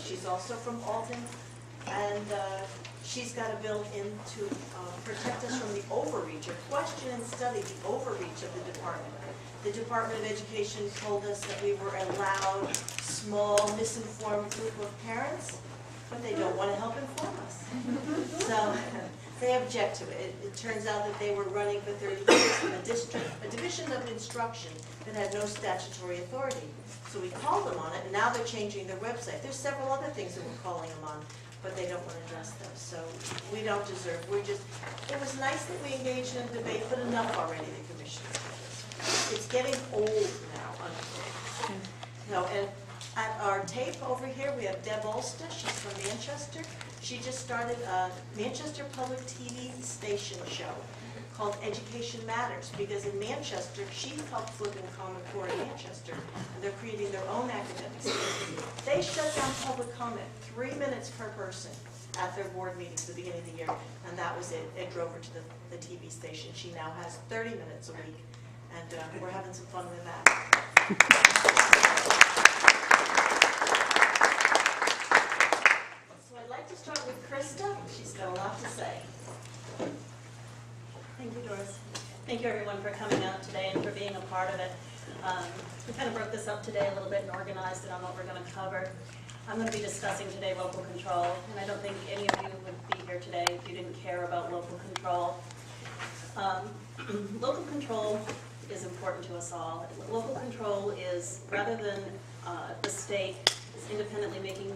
She's also from Alton, and she's got a bill in to protect us from the overreach, or question and study the overreach of the department. The Department of Education told us that we were a loud, small, misinformed group of parents, but they don't want to help inform us. So they object to it. It turns out that they were running for 30 years in a division of instruction that had no statutory authority. So we called them on it, and now they're changing their website. There's several other things that we're calling them on, but they don't want to address them. So we don't deserve, it was nice that we engaged in a debate, but enough already, the commissioners. It's getting old now, unfortunately. No, and at our tape over here, we have Deb Ulster. She's from Manchester. She just started a Manchester Public TV station show called Education Matters, because in Manchester, she helped flip in Common Core in Manchester, and they're creating their own academic space. They shut down public comment, 3 minutes per person at their board meetings at the beginning of the year, and that was it. It drove her to the TV station. She now has 30 minutes a week, and we're having some fun with that. So I'd like to start with Krista. She's got a lot to say. Thank you, Doris. Thank you, everyone, for coming out today and for being a part of it. We kind of broke this up today a little bit and organized it on what we're going to cover. I'm going to be discussing today local control, and I don't think any of you would be here today if you didn't care about local control. Local control is important to us all. Local control is, rather than the state is independently making,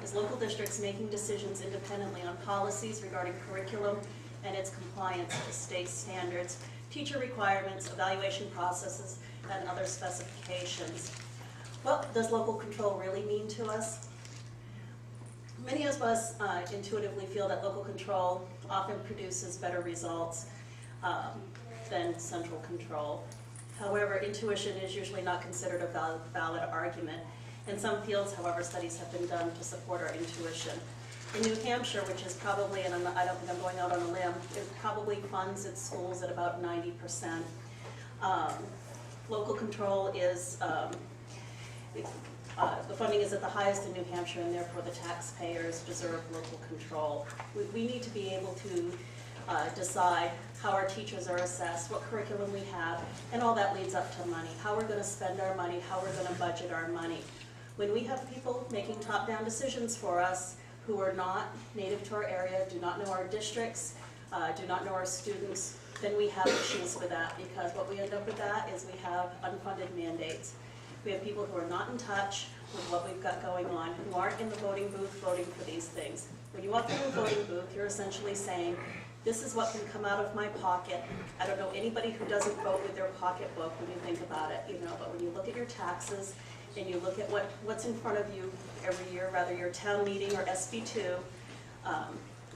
is local districts making decisions independently on policies regarding curriculum and its compliance with state standards, teacher requirements, evaluation processes, and other specifications. What does local control really mean to us? Many of us intuitively feel that local control often produces better results than central control. However, intuition is usually not considered a valid argument. In some fields, however, studies have been done to support our intuition. In New Hampshire, which is probably, and I don't think I'm going out on a limb, it probably funds its schools at about 90%. Local control is, the funding is at the highest in New Hampshire, and therefore the taxpayers deserve local control. We need to be able to decide how our teachers are assessed, what curriculum we have, and all that leads up to money, how we're going to spend our money, how we're going to budget our money. When we have people making top-down decisions for us who are not native to our area, do not know our districts, do not know our students, then we have issues with that, because what we end up with that is we have unfunded mandates. We have people who are not in touch with what we've got going on, who aren't in the voting booth voting for these things. When you walk into a voting booth, you're essentially saying, this is what can come out of my pocket. I don't know anybody who doesn't vote with their pocketbook when you think about it, but when you look at your taxes and you look at what's in front of you every year, whether you're town meeting or SB2,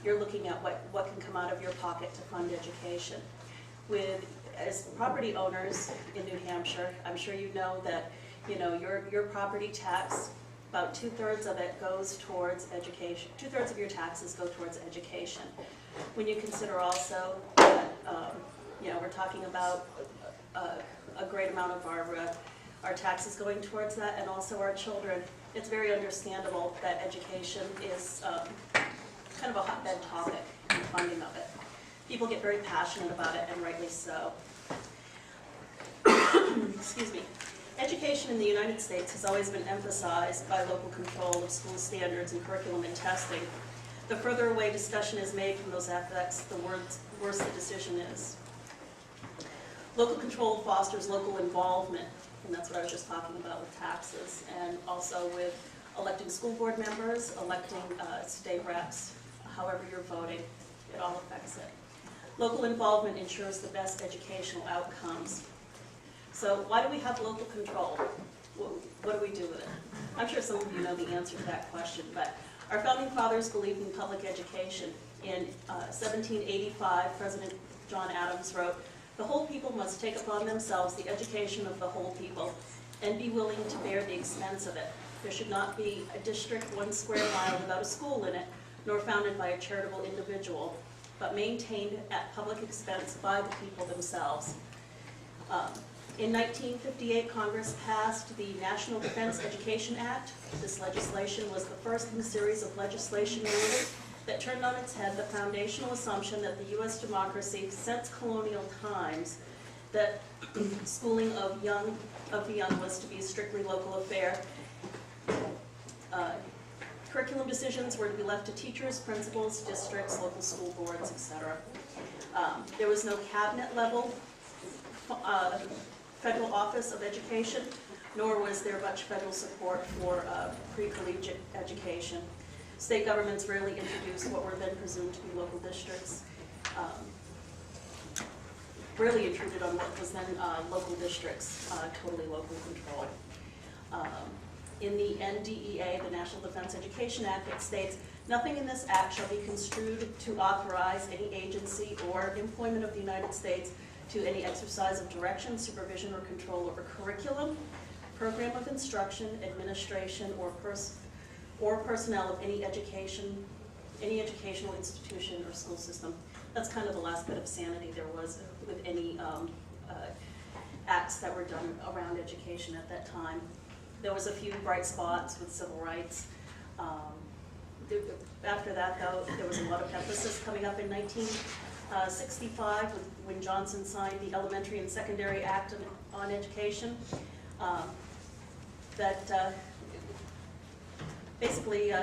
you're looking at what can come out of your pocket to fund education. As property owners in New Hampshire, I'm sure you know that your property tax, about 2/3 of it goes towards education. 2/3 of your taxes go towards education. When you consider also that we're talking about a great amount of our taxes going towards that, and also our children, it's very understandable that education is kind of a hotbed topic in funding of it. People get very passionate about it, and rightly so. Excuse me. Education in the United States has always been emphasized by local control of school standards and curriculum and testing. The further away discussion is made from those aspects, the worse the decision is. Local control fosters local involvement, and that's what I was just talking about with taxes, and also with electing school board members, electing state reps, however you're voting, it all affects it. Local involvement ensures the best educational outcomes. So why do we have local control? What do we do with it? I'm sure some of you know the answer to that question, but our founding fathers believed in public education. In 1785, President John Adams wrote, "The whole people must take upon themselves the education of the whole people and be willing to bear the expense of it. There should not be a district 1 square mile without a school in it, nor founded by a charitable individual, but maintained at public expense by the people themselves." In 1958, Congress passed the National Defense Education Act. This legislation was the first in a series of legislation that turned on its head the foundational assumption that the U.S. democracy, since colonial times, that schooling of the young was to be a strictly local affair. Curriculum decisions were to be left to teachers, principals, districts, local school boards, etc. There was no cabinet level federal office of education, nor was there much federal support for pre-collegiate education. State governments rarely introduced what were then presumed to be local districts. Really intruded on what was then local districts, totally local control. In the NDEA, the National Defense Education Act, it states, nothing in this act shall be construed to authorize any agency or employment of the United States to any exercise of direction, supervision, or control over curriculum, program of instruction, administration, or personnel of any educational institution or school system. That's kind of the last bit of sanity there was with any acts that were done around education at that time. There was a few bright spots with civil rights. After that, though, there was a lot of emphasis coming up in 1965 when Johnson signed the Elementary and Secondary Act on Education. That basically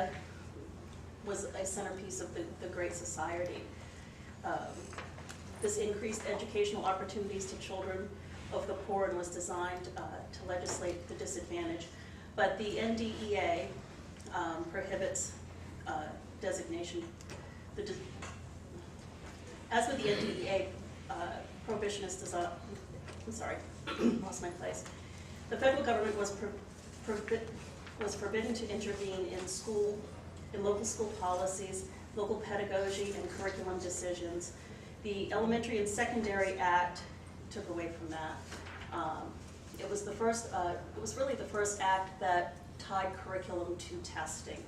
was a centerpiece of the Great Society. This increased educational opportunities to children of the poor and was designed to legislate the disadvantage. But the NDEA prohibits designation. As with the NDEA, prohibitionist is I'm sorry, lost my place. The federal government was forbidden to intervene in local school policies, local pedagogy, and curriculum decisions. The Elementary and Secondary Act took away from that. It was really the first act that tied curriculum to testing.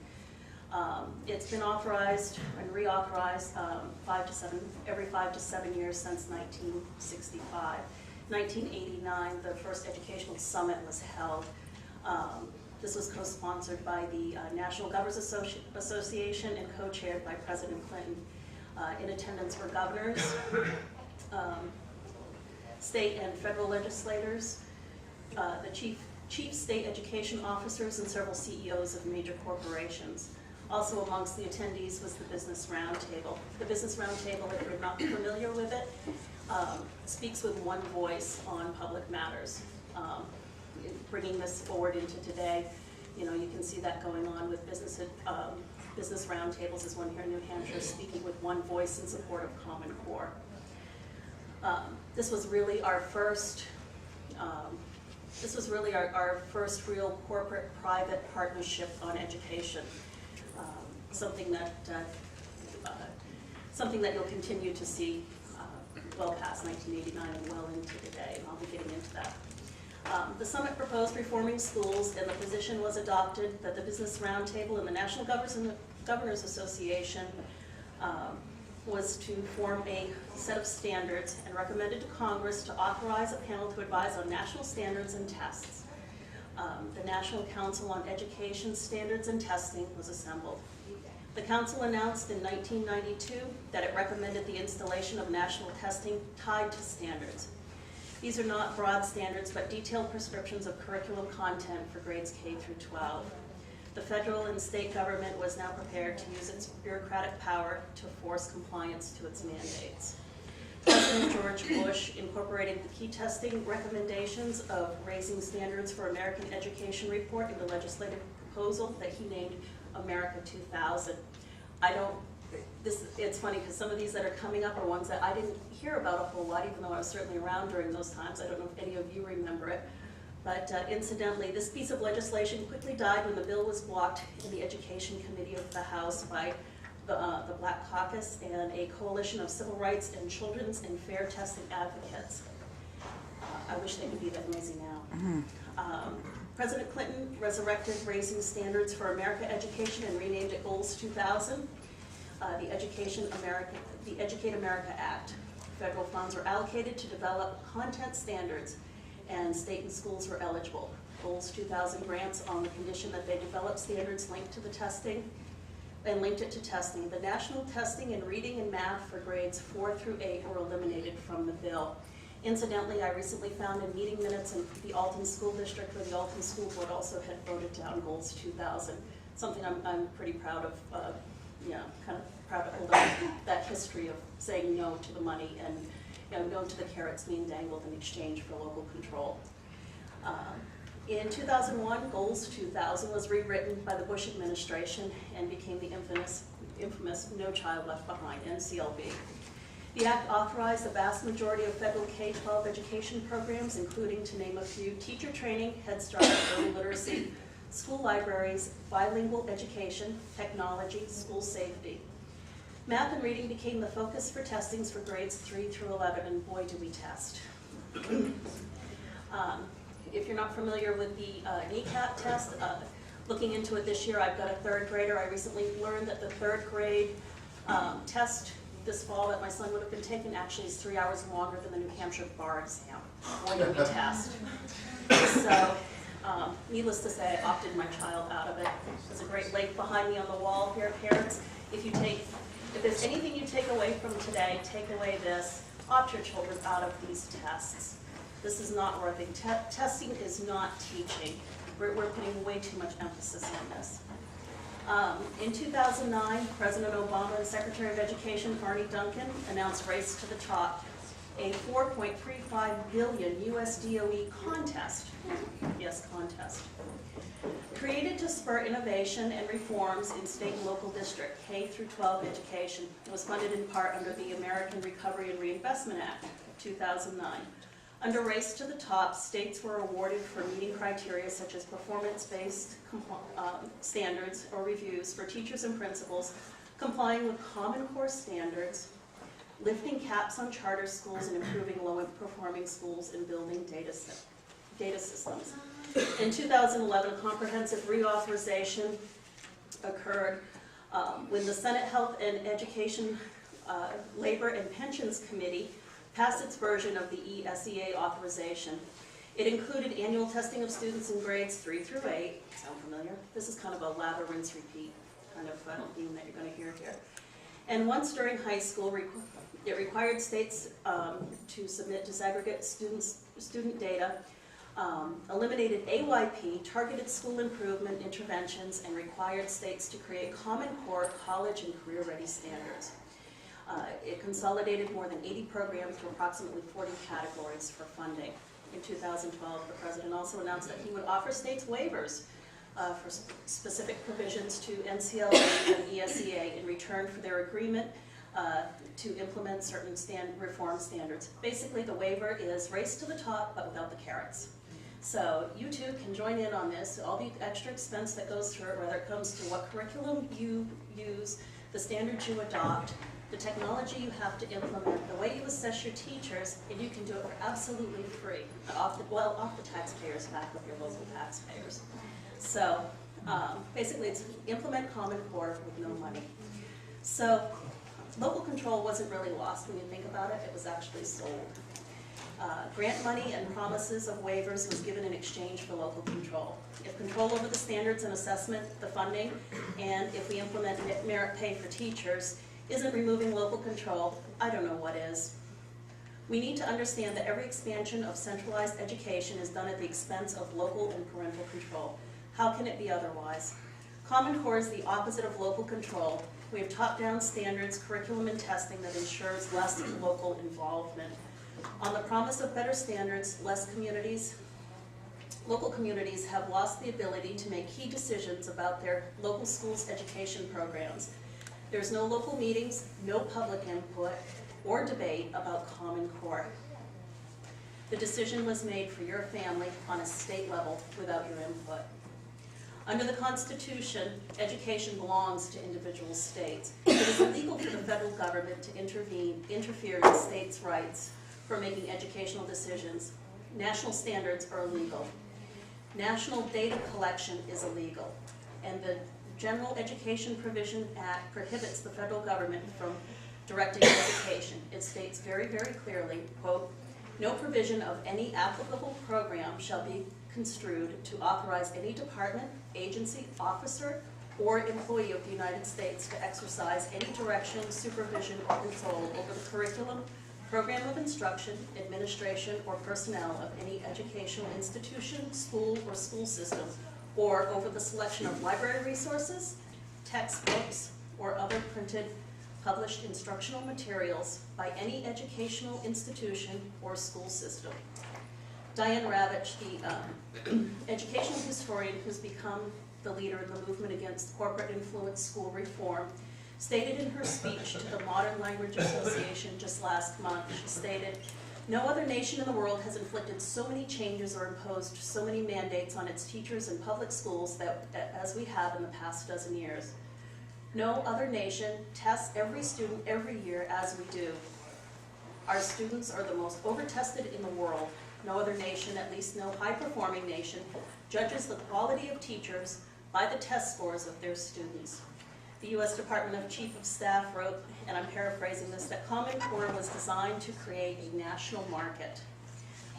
It's been authorized and reauthorized every 5 to 7 years since 1965. 1989, the first educational summit was held. This was co-sponsored by the National Governors Association and co-chaired by President Clinton. In attendance were governors, state and federal legislators, the chief state education officers, and several CEOs of major corporations. Also amongst the attendees was the Business Roundtable. The Business Roundtable, if you're not familiar with it, speaks with one voice on public matters. Bringing this forward into today, you can see that going on with business roundtables. Is one here in New Hampshire, speaking with one voice in support of Common Core. This was really our first. Our first real corporate-private partnership on education. Something that you'll continue to see well past 1989 and well into today, and I'll be getting into that. The summit proposed reforming schools, and the position was adopted that the Business Roundtable and the National Governors Association was to form a set of standards and recommended to Congress to authorize a panel to advise on national standards and tests. The National Council on Education Standards and Testing was assembled. The Council announced in 1992 that it recommended the installation of national testing tied to standards. These are not broad standards, but detailed prescriptions of curriculum content for grades K through 12. The federal and state government was now prepared to use its bureaucratic power to force compliance to its mandates. President George Bush incorporated the key testing recommendations of Raising Standards for American Education report in the legislative proposal that he named America 2000. It's funny because some of these that are coming up are ones that I didn't hear about a whole lot, even though I was certainly around during those times. I don't know if any of you remember it. But incidentally, this piece of legislation quickly died when the bill was blocked in the Education Committee of the House by the Black Caucus and a coalition of civil rights and children's and fair testing advocates. I wish they could be that noisy now. President Clinton resurrected Raising Standards for America Education and renamed it Goals 2000. The Educate America Act. Federal funds were allocated to develop content standards and state and schools were eligible. Goals 2000 grants on the condition that they develop standards linked to the testing and linked it to testing. The national testing in reading and math for grades 4 through 8 were eliminated from the bill. Incidentally, I recently found in meeting minutes in the Alton School District where the Alton School Board also had voted down Goals 2000. Something I'm pretty proud of, kind of proud to hold on to that history of saying no to the money and no to the carrots being dangled in exchange for local control. In 2001, Goals 2000 was rewritten by the Bush administration and became the infamous No Child Left Behind, NCLB. The act authorized the vast majority of federal K-12 education programs, including, to name a few, teacher training, Head Start, early literacy, school libraries, bilingual education, technology, school safety. Math and reading became the focus for testings for grades 3 through 11, and boy, do we test. If you're not familiar with the NECAP test, looking into it this year, I've got a third grader. I recently learned that the third grade test this fall that my son would have been taking actually is 3 hours longer than the New Hampshire bar exam. Boy, do we test. So, needless to say, I opted my child out of it. There's a great lake behind me on the wall here, parents. If there's anything you take away from today, take away this. Opt your children out of these tests. This is not working. Testing is not teaching. We're putting way too much emphasis on this. In 2009, President Obama and Secretary of Education Arne Duncan announced Race to the Top, a $4.35 billion US DOE contest, yes, contest, created to spur innovation and reforms in state and local district K through 12 education. It was funded in part under the American Recovery and Reinvestment Act of 2009. Under Race to the Top, states were awarded for meeting criteria such as performance-based standards or reviews for teachers and principals, complying with Common Core standards, lifting caps on charter schools, and improving low-performing schools and building data systems. In 2011, a comprehensive reauthorization occurred when the Senate Health and Education, Labor and Pensions Committee passed its version of the ESEA authorization. It included annual testing of students in grades 3 through 8. Sound familiar? This is kind of a lather, rinse, repeat kind of theme that you're going to hear here. And once during high school, it required states to submit disaggregate student data, eliminated AYP, targeted school improvement interventions, and required states to create Common Core college and career-ready standards. It consolidated more than 80 programs to approximately 40 categories for funding. In 2012, the President also announced that he would offer states waivers for specific provisions to NCLA and ESEA in return for their agreement to implement certain reform standards. Basically, the waiver is race to the top, but without the carrots. So you too can join in on this. All the extra expense that goes through it, whether it comes to what curriculum you use, the standards you adopt, the technology you have to implement, the way you assess your teachers, and you can do it for absolutely free, off the taxpayers' back of your local taxpayers. So basically it's implement Common Core with no money. So local control wasn't really lost when you think about it, it was actually sold. Grant money and promises of waivers was given in exchange for local control. If control over the standards and assessment, the funding, and if we implement merit pay for teachers isn't removing local control, I don't know what is. We need to understand that every expansion of centralized education is done at the expense of local and parental control. How can it be otherwise? Common Core is the opposite of local control. We have top-down standards, curriculum, and testing that ensures less local involvement. On the promise of better standards, local communities have lost the ability to make key decisions about their local schools' education programs. There's no local meetings, no public input, or debate about Common Core. The decision was made for your family on a state level without your input. Under the Constitution, education belongs to individual states. It is illegal for the federal government to interfere in states' rights for making educational decisions. National standards are illegal. National data collection is illegal. And the General Education Provision Act prohibits the federal government from directing education. It states very, very clearly, quote, No provision of any applicable program shall be construed to authorize any department, agency, officer, or employee of the United States to exercise any direction, supervision, or control over the curriculum, program of instruction, administration, or personnel of any educational institution, school, or school system, or over the selection of library resources, textbooks, or other printed, published instructional materials by any educational institution or school system. Diane Ravitch, the educational historian who's become the leader in the movement against corporate influence school reform, stated in her speech to the Modern Language Association just last month, she stated, "No other nation in the world has inflicted so many changes or imposed so many mandates on its teachers in public schools as we have in the past dozen years. No other nation tests every student every year as we do. Our students are the most over-tested in the world. No other nation, at least no high-performing nation, judges the quality of teachers by the test scores of their students." The U.S. Department of Chief of Staff wrote, and I'm paraphrasing this, that Common Core was designed to create a national market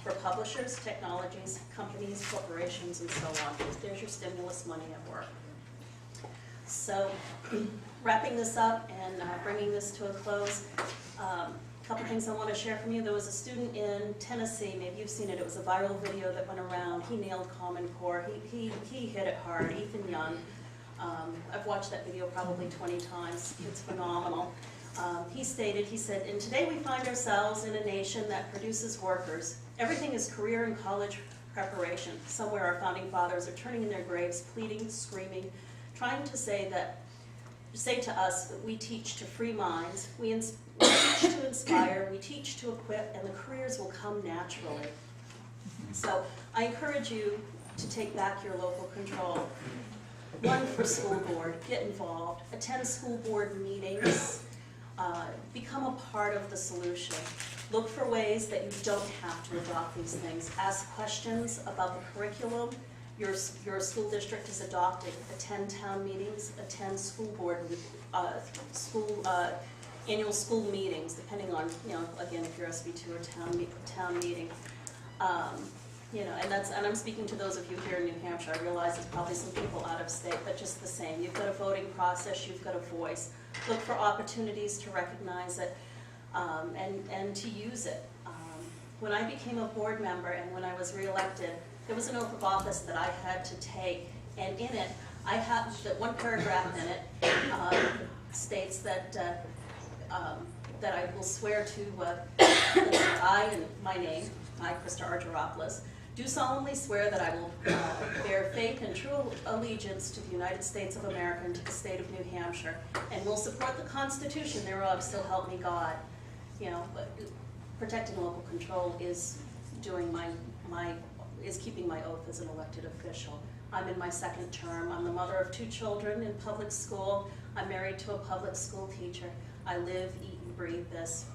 for publishers, technologies, companies, corporations, and so on. There's your stimulus money at work. So, wrapping this up and bringing this to a close, a couple things I want to share from you. There was a student in Tennessee, maybe you've seen it, it was a viral video that went around. He nailed Common Core, he hit it hard, Ethan Young. I've watched that video probably 20 times, it's phenomenal. He said, "And today we find ourselves in a nation that produces workers. Everything is career and college preparation. Somewhere our founding fathers are turning in their graves, pleading, screaming, trying to say to us that we teach to free minds, we teach to inspire, we teach to equip, and the careers will come naturally." So I encourage you to take back your local control. Run for school board, get involved, attend school board meetings, become a part of the solution. Look for ways that you don't have to adopt these things. Ask questions about the curriculum your school district is adopting. Attend town meetings, attend school board, annual school meetings, depending on, again, if you're SB2 or town meeting. And I'm speaking to those of you here in New Hampshire. I realize there's probably some people out of state, but just the same. You've got a voting process, you've got a voice. Look for opportunities to recognize it and to use it. When I became a board member and when I was reelected, there was an oath of office that I had to take, and in it, I have that one paragraph in it states that that I will swear to I and my name, I, Krista Argyropoulos, do solemnly swear that I will bear faith and true allegiance to the United States of America and to the state of New Hampshire, and will support the Constitution thereof, so help me God. Protecting local control is doing is keeping my oath as an elected official. I'm in my second term. I'm the mother of 2 children in public school. I'm married to a public school teacher. I live, eat, and breathe this.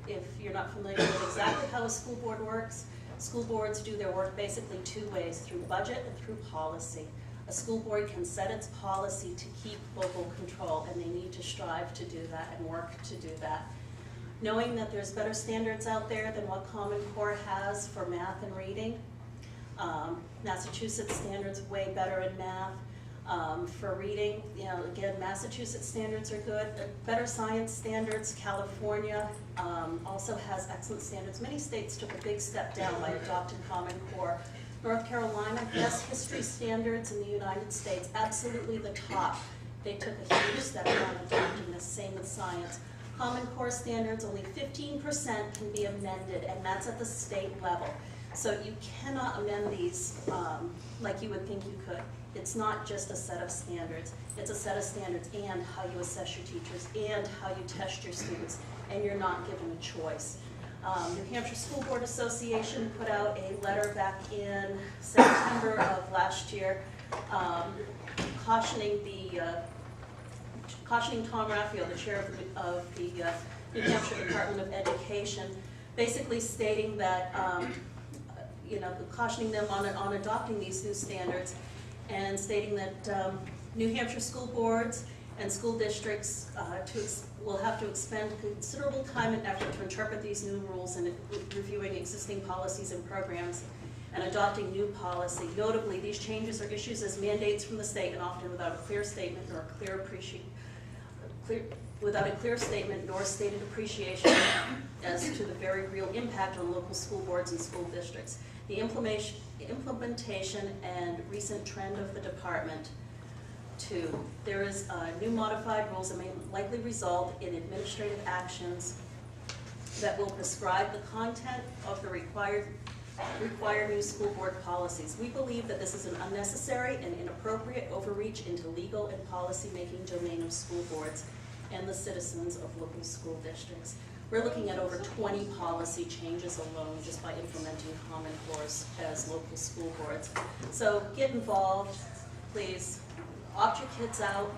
If you're not familiar with exactly how a school board works, school boards do their work basically 2 ways, through budget and through policy. A school board can set its policy to keep local control, and they need to strive to do that and work to do that. Knowing that there's better standards out there than what Common Core has for math and reading. Massachusetts standards way better in math. For reading, again, Massachusetts standards are good. Better science standards. California also has excellent standards. Many states took a big step down by adopting Common Core. North Carolina, best history standards in the United States, absolutely the top. They took a huge step down adopting this, same with science. Common Core standards, only 15% can be amended, and that's at the state level. So you cannot amend these like you would think you could. It's not just a set of standards. It's a set of standards and how you assess your teachers and how you test your students, and you're not given a choice. New Hampshire School Board Association put out a letter back in September of last year cautioning Tom Raffio, the chair of the New Hampshire Department of Education, basically stating that, cautioning them on adopting these new standards, and stating that New Hampshire school boards and school districts will have to expend considerable time and effort to interpret these new rules and reviewing existing policies and programs and adopting new policy. Notably, these changes are issued as mandates from the state and often without a clear statement nor stated appreciation as to the very real impact on local school boards and school districts. The implementation and recent trend of the department. 2, there is new modified rules that may likely result in administrative actions that will prescribe the content of the required new school board policies. We believe that this is an unnecessary and inappropriate overreach into legal and policy-making domain of school boards and the citizens of local school districts. We're looking at over 20 policy changes alone just by implementing Common Core as local school boards. So get involved, please. Opt your kids out.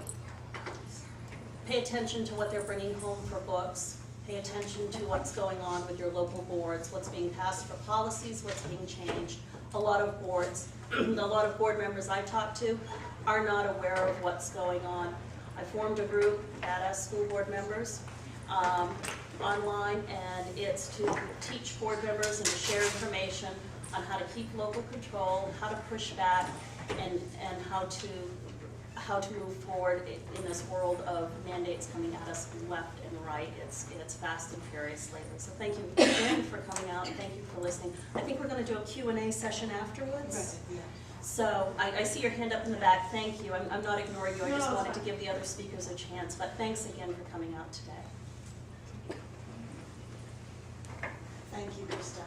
Pay attention to what they're bringing home for books. Pay attention to what's going on with your local boards, what's being passed for policies, what's being changed. A lot of boards, a lot of board members I talk to are not aware of what's going on. I formed a group, Badass School Board Members, online, and it's to teach board members and to share information on how to keep local control, how to push back, and how to move forward in this world of mandates coming at us left and right. It's fast and furious lately. So thank you again for coming out, and thank you for listening. I think we're going to do a Q&A session afterwards. Right, yeah. So I see your hand up in the back. Thank you. I'm not ignoring you. I just wanted to give the other speakers a chance. But thanks again for coming out today. Thank you, Krista.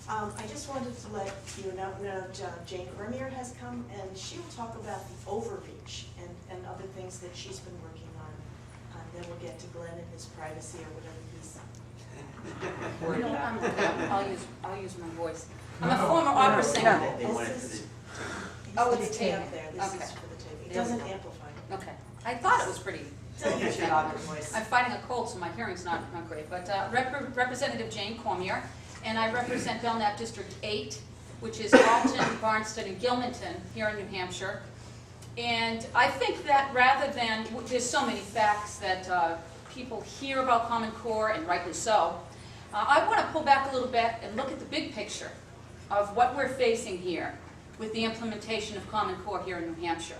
I just wanted to let you know that Jane Cormier has come, and she will talk about the overreach and other things that she's been working on. Then we'll get to Glenn and his privacy or whatever he's. You know, I'll use my voice. I'm a former opera singer. Oh, it's the tape. up there. This Okay. is for the tape. It There we doesn't go. amplify. Okay. I thought it was pretty. Don't use your other voice. I'm fighting a cold, so my hearing's not great. But Representative Jane Cormier, and I represent Belknap District 8, which is Alton, Barnstead, and Gilmanton here in New Hampshire. And I think that rather than, there's so many facts that people hear about Common Core, and rightly so, I want to pull back a little bit and look at the big picture of what we're facing here with the implementation of Common Core here in New Hampshire.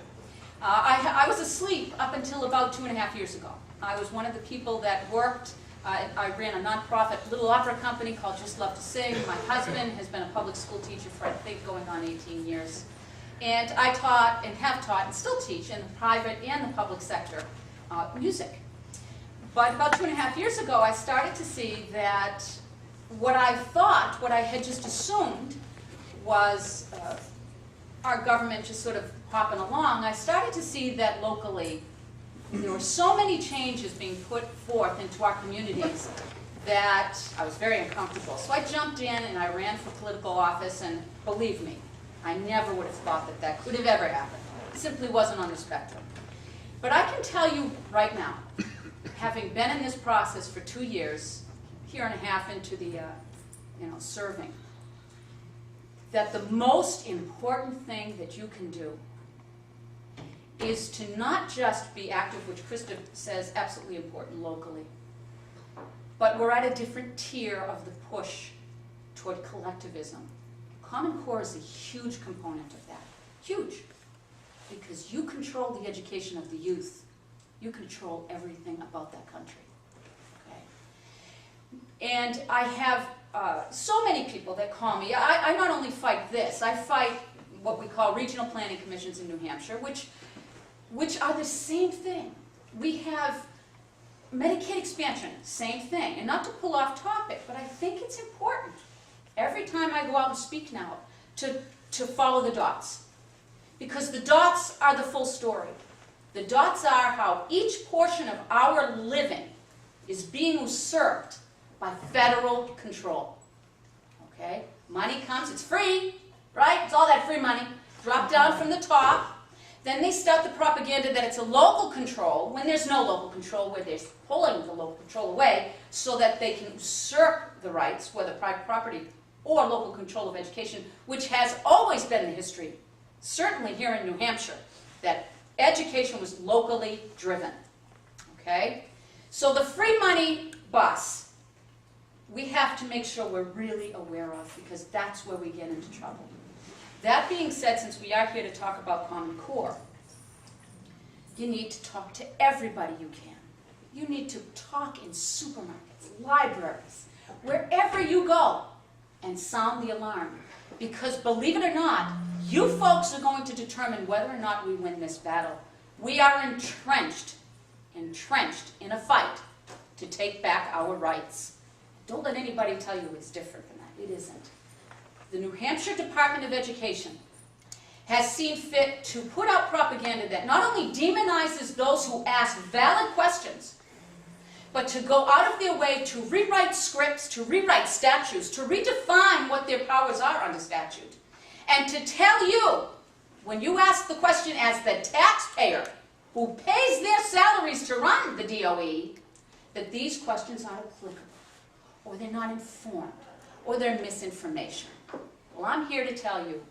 I was asleep up until about 2.5 years ago. I was one of the people that worked. I ran a nonprofit little opera company called Just Love to Sing. My husband has been a public school teacher for, I think, going on 18 years. And I taught and have taught and still teach in the private and the public sector music. But about 2.5 years ago, I started to see that what I thought, what I had just assumed was our government just sort of hopping along. I started to see that locally there were so many changes being put forth into our communities that I was very uncomfortable. So I jumped in and I ran for political office, and believe me, I never would have thought that that could have ever happened. It simply wasn't on the spectrum. But I can tell you right now, having been in this process for 2 years, 1.5 years into the serving, that the most important thing that you can do is to not just be active, which Krista says absolutely important locally, but we're at a different tier of the push toward collectivism. Common Core is a huge component of that. Huge. Because you control the education of the youth. You control everything about that country. Okay? And I have so many people that call me. I not only fight this, I fight what we call regional planning commissions in New Hampshire, which are the same thing. We have Medicaid expansion, same thing. And not to pull off topic, but I think it's important every time I go out and speak now to follow the dots. Because the dots are the full story. The dots are how each portion of our living is being usurped by federal control. Okay? Money comes, it's free, right? It's all that free money. Drop down from the top. Then they start the propaganda that it's a local control when there's no local control, where they're pulling the local control away so that they can usurp the rights, whether private property or local control of education, which has always been the history, certainly here in New Hampshire, that Education was locally driven, okay? So the free money bus, we have to make sure we're really aware of, because that's where we get into trouble. That being said, since we are here to talk about Common Core, you need to talk to everybody you can. You need to talk in supermarkets, libraries, wherever you go, and sound the alarm. Because believe it or not, you folks are going to determine whether or not we win this battle. We are entrenched in a fight to take back our rights. Don't let anybody tell you it's different than that. It isn't. The New Hampshire Department of Education has seen fit to put out propaganda that not only demonizes those who ask valid questions, but to go out of their way to rewrite scripts, to rewrite statutes, to redefine what their powers are under statute, and to tell you, when you ask the question as the taxpayer who pays their salaries to run the DOE, that these questions aren't applicable, or they're not informed, or they're misinformation. Well, I'm here to tell you,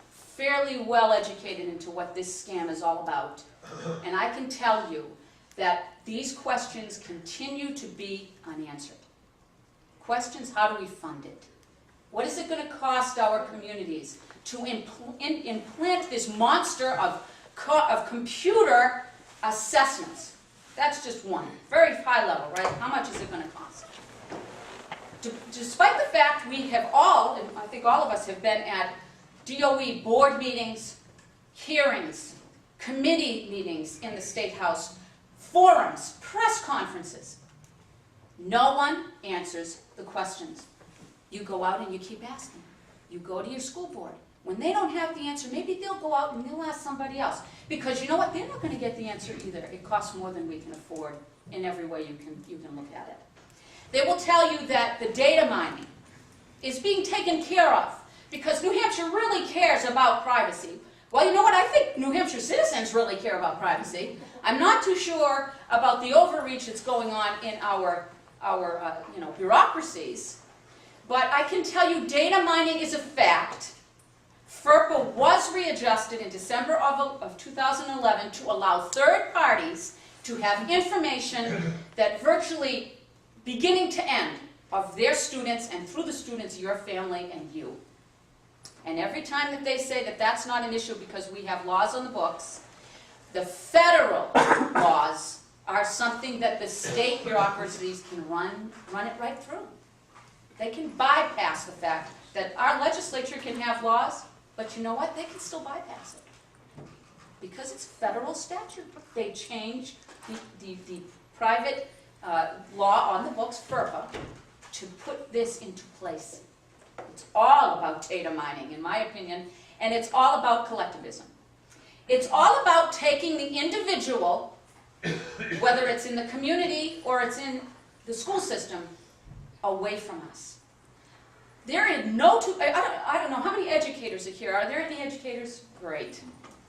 fairly well educated into what this scam is all about, and I can tell you that these questions continue to be unanswered. Questions, how do we fund it? What is it going to cost our communities to implant this monster of computer assessments? That's just one, very high level, right? How much is it going to cost? Despite the fact we have all, and I think all of us have been at DOE board meetings, hearings, committee meetings in the State House, forums, press conferences. No one answers the questions. You go out and you keep asking. You go to your school board. When they don't have the answer, maybe they'll go out and they'll ask somebody else. Because you know what? They're not going to get the answer either. It costs more than we can afford in every way you can look at it. They will tell you that the data mining is being taken care of because New Hampshire really cares about privacy. Well, you know what? I think New Hampshire citizens really care about privacy. I'm not too sure about the overreach that's going on in our bureaucracies, but I can tell you data mining is a fact. FERPA was readjusted in December of 2011 to allow third parties to have information that virtually beginning to end of their students, and through the students, your family and you. And every time that they say that that's not an issue because we have laws on the books, the federal laws are something that the state bureaucracies can run it right through. They can bypass the fact that our legislature can have laws, but you know what? They can still bypass it. Because it's federal statute. They change the private law on the books, FERPA, to put this into place. It's all about data mining, in my opinion, and it's all about collectivism. It's all about taking the individual, whether it's in the community or it's in the school system, away from us. There are no two, I don't know how many educators are here. Are there any educators? Great.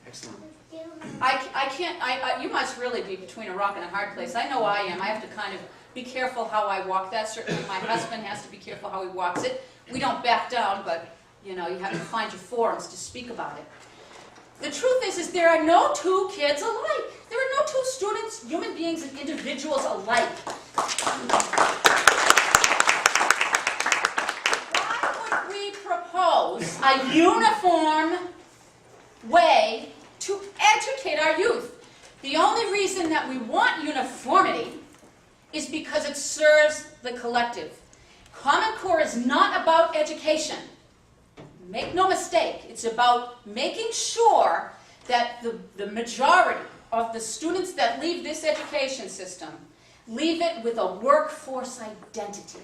Excellent. You must really be between a rock and a hard place. I know I am. I have to kind of be careful how I walk that. Certainly my husband has to be careful how he walks it. We don't back down, but you have to find your forums to speak about it. The truth is there are no two kids alike. There are no two students, human beings, and individuals alike. Why would we propose a uniform way to educate our youth? The only reason that we want uniformity is because it serves the collective. Common Core is not about education. Make no mistake, it's about making sure that the majority of the students that leave this education system leave it with a workforce identity,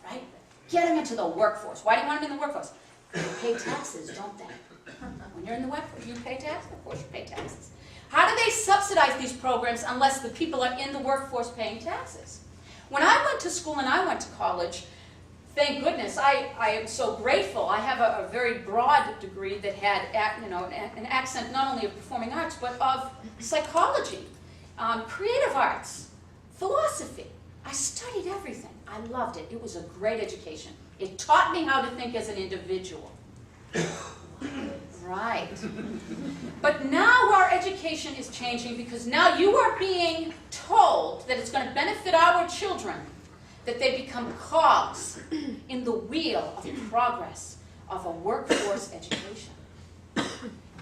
right? Get them into the workforce. Why do you want them in the workforce? They pay taxes, don't they? When you're in the workforce, you pay taxes? Of course you pay taxes. How do they subsidize these programs unless the people are in the workforce paying taxes? When I went to school and I went to college, thank goodness, I am so grateful. I have a very broad degree that had an accent not only of performing arts, but of psychology, creative arts, philosophy. I studied everything. I loved it. It was a great education. It taught me how to think as an individual. Right. But now our education is changing because now you are being told that it's going to benefit our children, that they become cogs in the wheel of progress of a workforce education.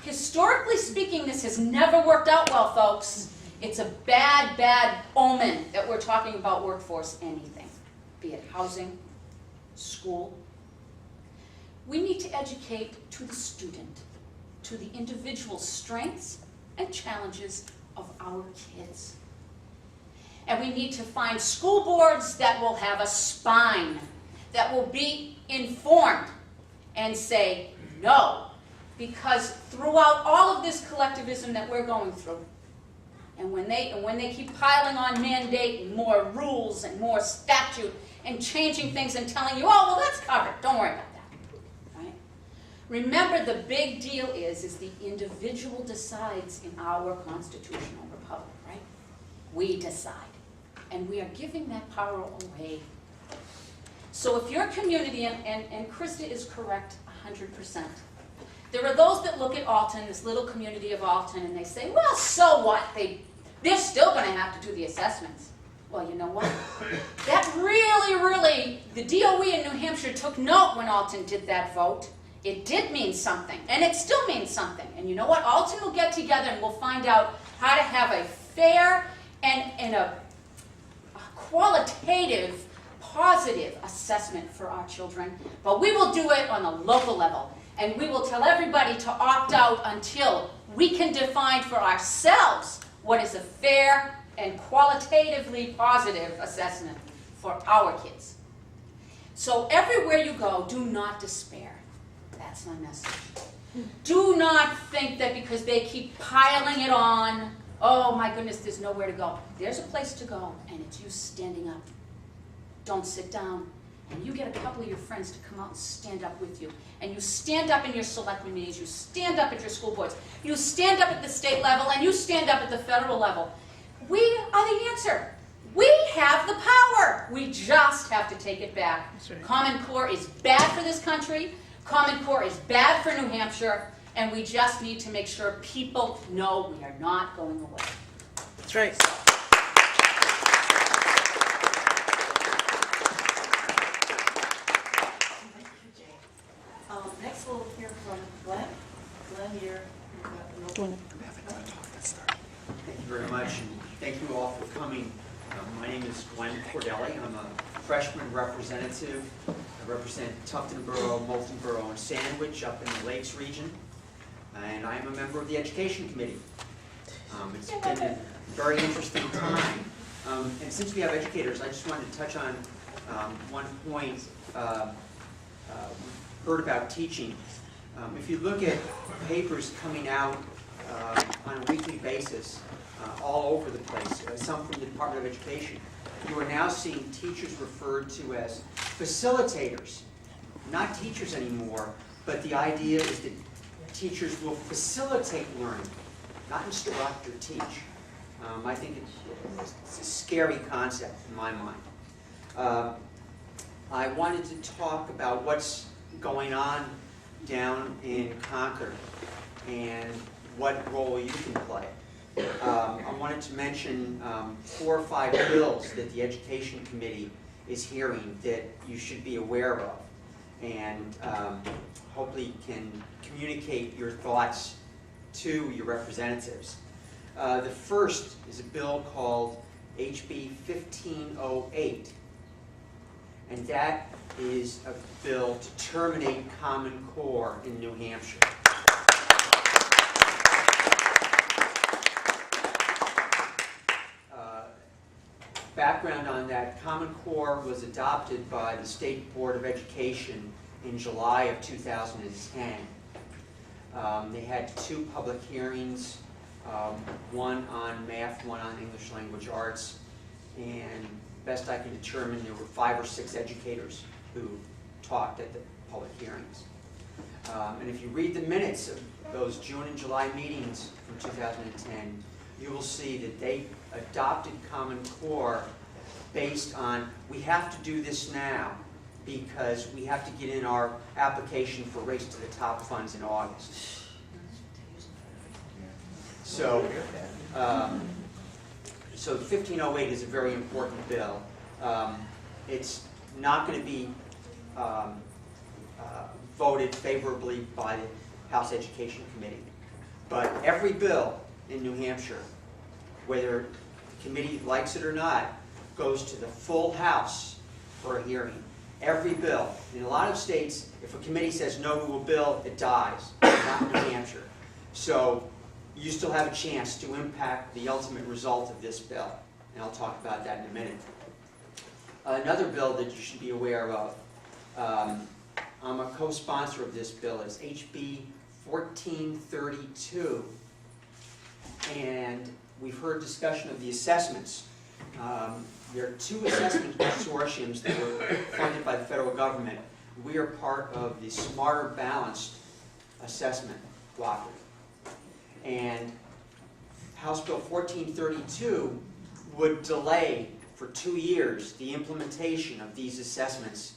Historically speaking, this has never worked out well, folks. It's a bad, bad omen that we're talking about workforce anything, be it housing, school. We need to educate to the student, to the individual strengths and challenges of our kids. And we need to find school boards that will have a spine, that will be informed and say no. Because throughout all of this collectivism that we're going through, and when they keep piling on mandate and more rules and more statute and changing things and telling you, oh, well, that's covered, don't worry about that. Right? Remember, the big deal is the individual decides in our constitutional republic, right? We decide. And we are giving that power away. So if your community, and Krista is correct 100%, there are those that look at Alton, this little community of Alton, and they say, well, so what? They're still going to have to do the assessments. Well, you know what? That really, the DOE in New Hampshire took note when Alton did that vote. It did mean something, and it still means something. And you know what? Alton will get together and we'll find out how to have a fair and a qualitative, positive assessment for our children. But we will do it on a local level. And we will tell everybody to opt out until we can define for ourselves what is a fair and qualitatively positive assessment for our kids. So everywhere you go, do not despair. That's my message. Do not think that because they keep piling it on, oh my goodness, there's nowhere to go. There's a place to go, and it's you standing up. Don't sit down. And you get a couple of your friends to come out and stand up with you. And you stand up in your selectmen meetings, you stand up at your school boards, you stand up at the state level, and you stand up at the federal level. We are the answer. We have the power. We just have to take it back. Right. Common Core is bad for this country. Common Core is bad for New Hampshire. And we just need to make sure people know we are not going away. That's right. Next we'll hear from Glenn. Glenn, you've got the Thank you very much, and thank you all for coming. My name is Glenn Cordelli. I'm a freshman representative. I represent Tufton Borough, Moulton Borough, and Sandwich up in the Lakes region. And I am a member of the Education Committee. It's been a very interesting time. And since we have educators, I just wanted to touch on one point. We've heard about teaching. If you look at papers coming out on a weekly basis all over the place, some from the Department of Education, you are now seeing teachers referred to as facilitators. Not teachers anymore, but the idea is that teachers will facilitate learning, not instruct or teach. I think it's a scary concept in my mind. I wanted to talk about what's going on down in Concord and what role you can play. I wanted to mention 4 or 5 bills that the Education Committee is hearing that you should be aware of, and hopefully can communicate your thoughts to your representatives. The first is a bill called HB 1508, and that is a bill to terminate Common Core in New Hampshire. Background on that, Common Core was adopted by the State Board of Education in July of 2010. They had 2 public hearings, one on math, one on English language arts, and best I can determine there were 5 or 6 educators who talked at the public hearings. And if you read the minutes of those June and July meetings from 2010, you will see that they adopted Common Core based on, we have to do this now because we have to get in our application for Race to the Top funds in August. So, so 1508 is a very important bill. It's not going to be voted favorably by the House Education Committee. But every bill in New Hampshire, whether the committee likes it or not, goes to the full House for a hearing. Every bill. In a lot of states, if a committee says no to a bill, it dies. Not in New Hampshire. So you still have a chance to impact the ultimate result of this bill. And I'll talk about that in a minute. Another bill that you should be aware of, I'm a co-sponsor of this bill, is HB 1432. And we've heard discussion of the assessments. There are two assessment consortiums that were funded by the federal government. We are part of the Smarter Balanced Assessment Cooperative. And House Bill 1432 would delay for 2 years the implementation of these assessments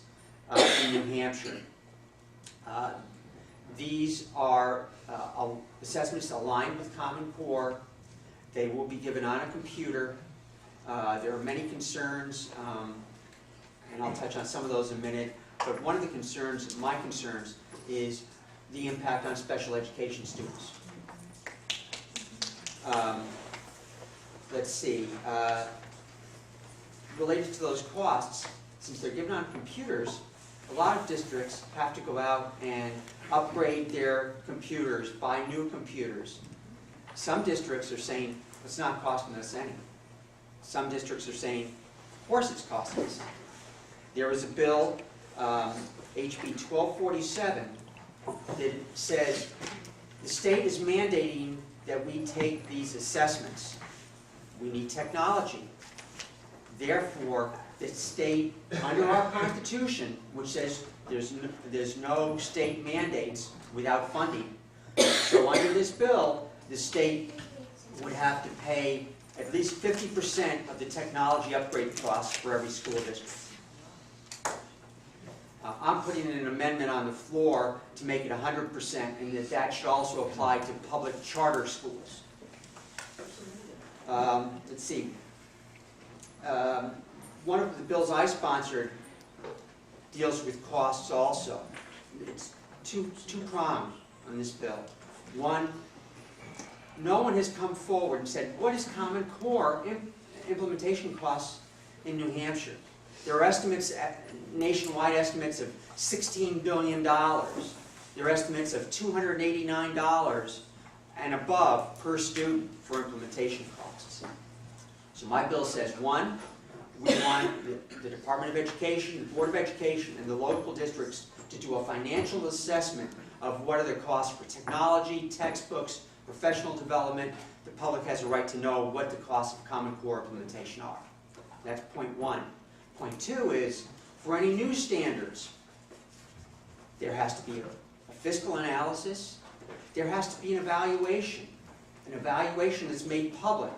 in New Hampshire. These are assessments aligned with Common Core. They will be given on a computer. There are many concerns, and I'll touch on some of those in a minute, but one of the concerns, my concerns, is the impact on special education students. Let's see, related to those costs, since they're given on computers, a lot of districts have to go out and upgrade their computers, buy new computers. Some districts are saying, it's not costing us any. Some districts are saying, of course it's costing us. There was a bill, HB 1247, that says the state is mandating that we take these assessments. We need technology. Therefore, the state, under our Constitution, which says there's no state mandates without funding. So under this bill, the state would have to pay at least 50% of the technology upgrade costs for every school district. I'm putting in an amendment on the floor to make it 100%, and that should also apply to public charter schools. Let's see. One of the bills I sponsored deals with costs also. It's two-pronged on this bill. One, no one has come forward and said, what is Common Core implementation costs in New Hampshire? There are estimates, nationwide estimates of $16 billion. There are estimates of $289 and above per student for implementation costs. So my bill says, one, we want the Department of Education, the Board of Education, and the local districts to do a financial assessment of what are the costs for technology, textbooks, professional development. The public has a right to know what the costs of Common Core implementation are. That's point one. Point two is, for any new standards, there has to be a fiscal analysis. There has to be an evaluation that's made public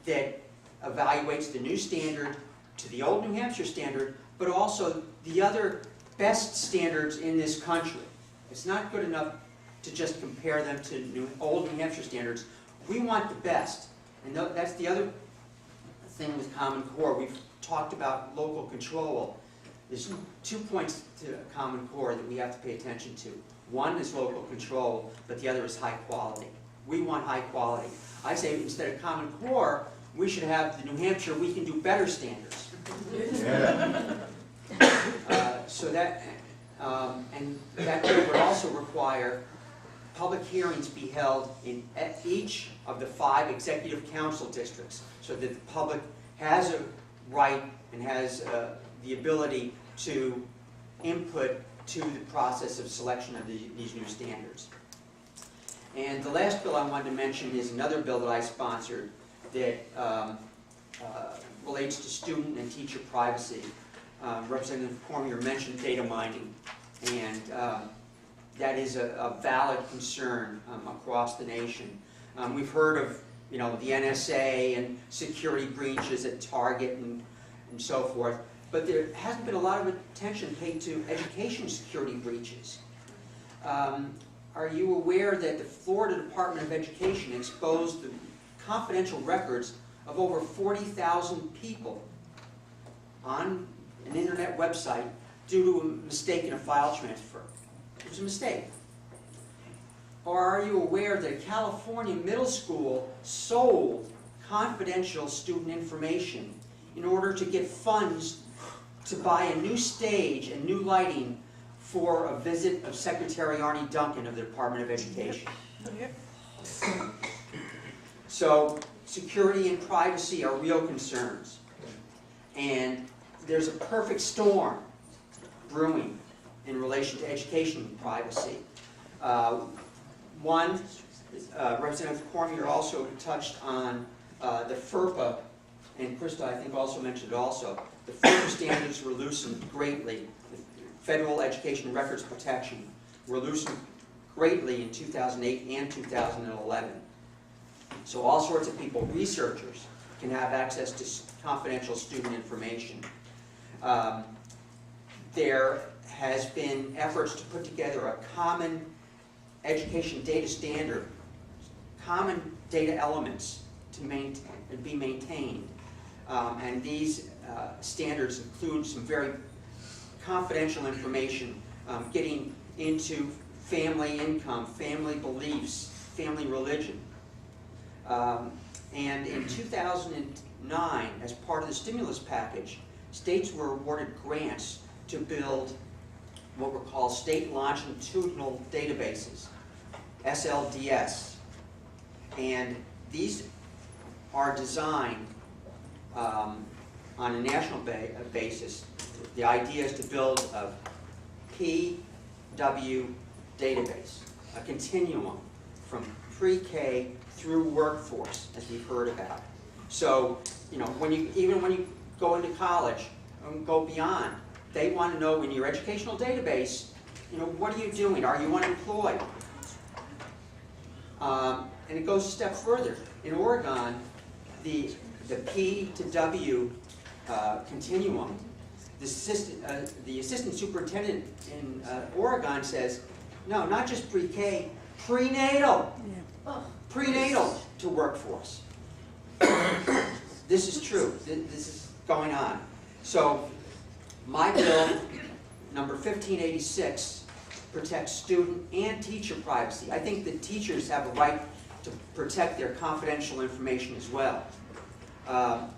that evaluates the new standard to the old New Hampshire standard, but also the other best standards in this country. It's not good enough to just compare them to old New Hampshire standards. We want the best. And that's the other thing with Common Core. We've talked about local control. There's 2 points to Common Core that we have to pay attention to. One is local control, but the other is high quality. We want high quality. I say instead of Common Core, we should have the New Hampshire We Can Do Better standards. Yeah. And that would also require public hearings be held in each of the 5 executive council districts, so that the public has a right and has the ability to input to the process of selection of these new standards. And the last bill I wanted to mention is another bill that I sponsored that relates to student and teacher privacy. Representative Cormier mentioned data mining, and that is a valid concern across the nation. We've heard of the NSA and security breaches at Target and so forth, but there hasn't been a lot of attention paid to education security breaches. are you aware that the Florida Department of Education exposed the confidential records of over 40,000 people on an internet website due to a mistake in a file transfer? It was a mistake. Or are you aware that a California middle school sold confidential student information in order to get funds to buy a new stage and new lighting for a visit of Secretary Arne Duncan of the Department of Education? So security and privacy are real concerns. And there's a perfect storm brewing in relation to education and privacy. Representative Cormier also touched on the FERPA, and Krista, I think, also mentioned it also. The FERPA standards were loosened greatly. Federal Education Records Protection were loosened greatly in 2008 and 2011. So all sorts of people, researchers, can have access to confidential student information. There has been efforts to put together a common education data standard, common data elements to be maintained. And these standards include some very confidential information, getting into family income, family beliefs, family religion. And in 2009, as part of the stimulus package, states were awarded grants to build what were called state longitudinal databases, SLDS. And these are designed on a national basis. The idea is to build a PW database, a continuum from pre-K through workforce, as we've heard about. So, even when you go into college and go beyond, they want to know in your educational database, what are you doing? Are you unemployed? And it goes a step further. In Oregon, the P to W continuum, the assistant superintendent in Oregon says, no, not just pre-K, prenatal. Oh. Prenatal to workforce. This is true. This is going on. So my bill, number 1586, protects student and teacher privacy. I think that teachers have a right to protect their confidential information as well.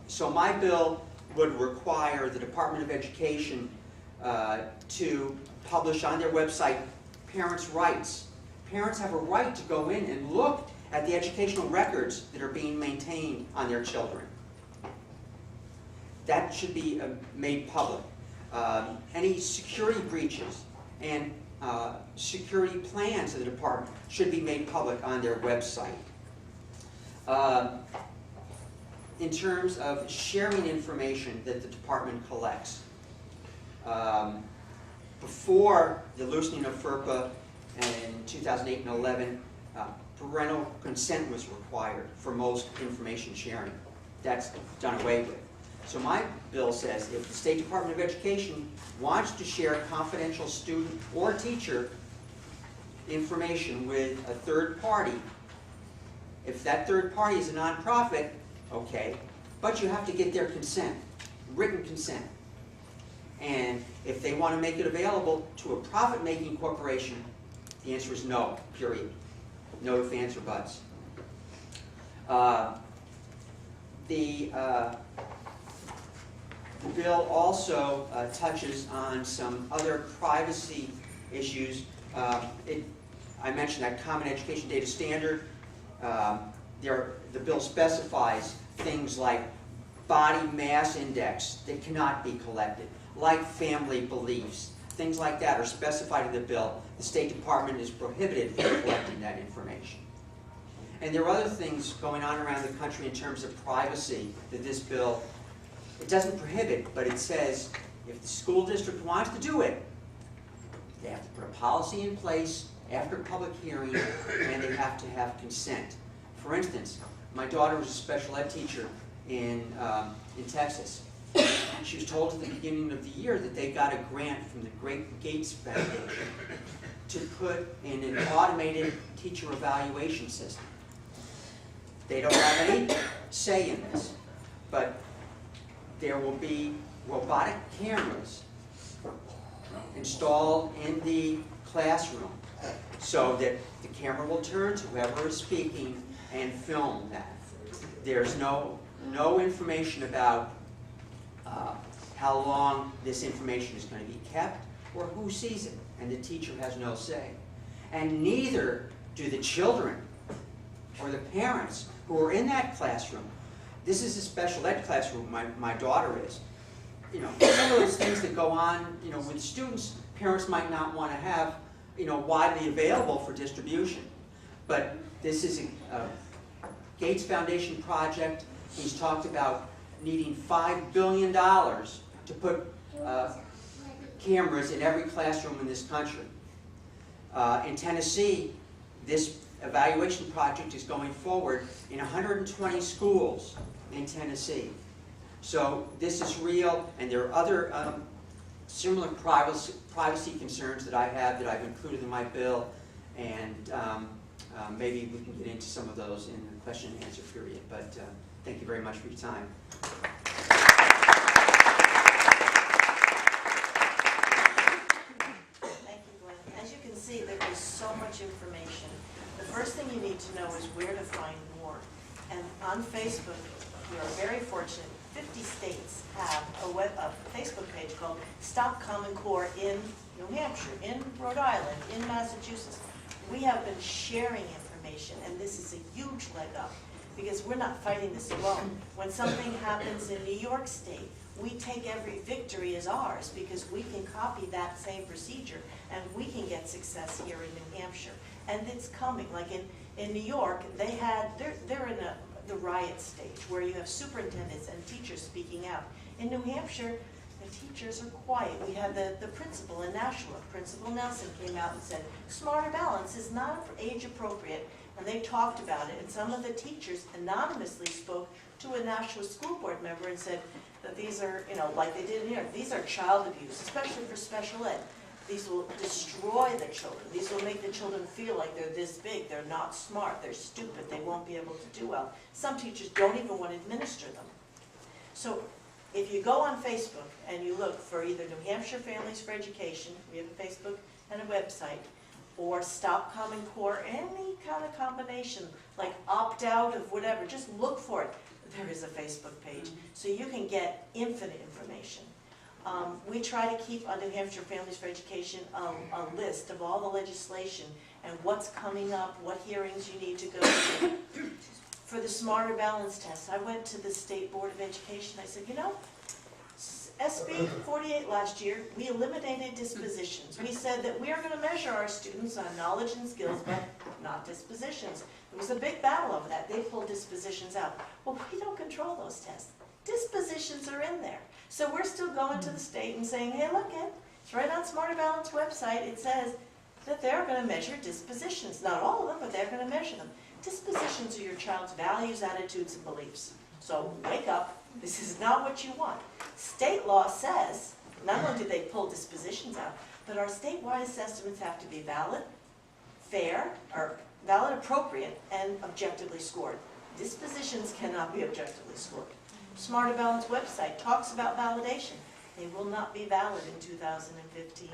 So my bill would require the Department of Education to publish on their website parents' rights. Parents have a right to go in and look at the educational records that are being maintained on their children. That should be made public. Any security breaches and security plans of the department should be made public on their website. In terms of sharing information that the department collects, before the loosening of FERPA in 2008 and 11, parental consent was required for most information sharing. That's done away with. So my bill says if the State Department of Education wants to share confidential student or teacher information with a third party, if that third party is a nonprofit, okay, but you have to get their consent, written consent. And if they want to make it available to a profit-making corporation, the answer is no, period. No ifs, ands, or buts. The bill also touches on some other privacy issues. I mentioned that Common Education Data Standard. The bill specifies things like body mass index that cannot be collected, like family beliefs. Things like that are specified in the bill. The State Department is prohibited from collecting that information. And there are other things going on around the country in terms of privacy that this bill, it doesn't prohibit, but it says if the school district wants to do it, they have to put a policy in place after public hearing, and they have to have consent. For instance, my daughter was a special ed teacher in Texas, She was told at the beginning of the year that they got a grant from the Great Gates Foundation to put in an automated teacher evaluation system. They don't have any say in this, but there will be robotic cameras installed in the classroom so that the camera will turn to whoever is speaking and film that. There's no information about how long this information is going to be kept or who sees it, and the teacher has no say. And neither do the children or the parents who are in that classroom. This is a special ed classroom, my daughter is. You know, some of those things that go on, you know, with students, parents might not want to have, you know, widely available for distribution. But this is a Gates Foundation project. He's talked about needing $5 billion to put cameras in every classroom in this country. In Tennessee, this evaluation project is going forward in 120 schools in Tennessee. So this is real, and there are other similar privacy concerns that I have that I've included in my bill, and maybe we can get into some of those in the question and answer period. But thank you very much for your time. Thank you, Glenn. As you can see, there is so much information. The first thing you need to know is where to find more. And on Facebook, we are very fortunate. 50 states have a Facebook page called Stop Common Core in New Hampshire, in Rhode Island, in Massachusetts. We have been sharing information, and this is a huge leg up because we're not fighting this alone. When something happens in New York State, we take every victory as ours because we can copy that same procedure and we can get success here in New Hampshire. And it's coming. Like in New York, they're in the riot stage where you have superintendents and teachers speaking out. In New Hampshire, the teachers are quiet. We had the principal in Nashua, Principal Nelson, came out and said, Smarter Balance is not age appropriate. And they talked about it. And some of the teachers anonymously spoke to a Nashua school board member and said that these are, you know, like they did in here, these are child abuse, especially for special ed. These will destroy the children. These will make the children feel like they're this big, they're not smart, they're stupid, they won't be able to do well. Some teachers don't even want to administer them. So if you go on Facebook and you look for either New Hampshire Families for Education, we have a Facebook and a website, or Stop Common Core, any kind of combination, like opt out of whatever, just look for it. There is a Facebook page, so you can get infinite information. We try to keep on New Hampshire Families for Education a list of all the legislation and what's coming up, what hearings you need to go to. For the Smarter Balance test, I went to the State Board of Education. I said, you know, SB 48 last year, we eliminated dispositions. We said that we are going to measure our students on knowledge and skills, but not dispositions. There was a big battle over that. They pulled dispositions out. Well, we don't control those tests. Dispositions are in there. So we're still going to the state and saying, hey, look, it's right on Smarter Balance website. It says that they're going to measure dispositions. Not all of them, but they're going to measure them. Dispositions are your child's values, attitudes, and beliefs. So wake up. This is not what you want. State law says, not only do they pull dispositions out, but our statewide assessments have to be valid, fair, or valid, appropriate, and objectively scored. Dispositions cannot be objectively scored. Smarter Balance website talks about validation. They will not be valid in 2015.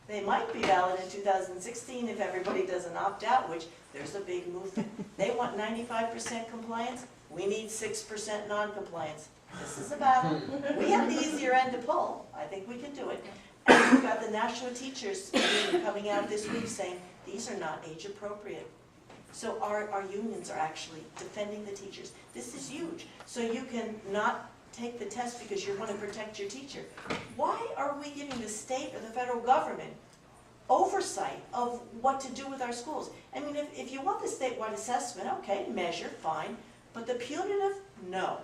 They might be valid in 2016 if everybody doesn't opt out, which there's a big movement. They want 95% compliance. We need 6% non-compliance. This is a battle. We have the easier end to pull. I think we can do it. And we've got the National Teachers Union coming out this week saying these are not age appropriate. So our unions are actually defending the teachers. This is huge. So you can not take the test because you want to protect your teacher. Why are we giving the state or the federal government oversight of what to do with our schools? I mean, if you want the statewide assessment, okay, measure, fine. But the punitive, no.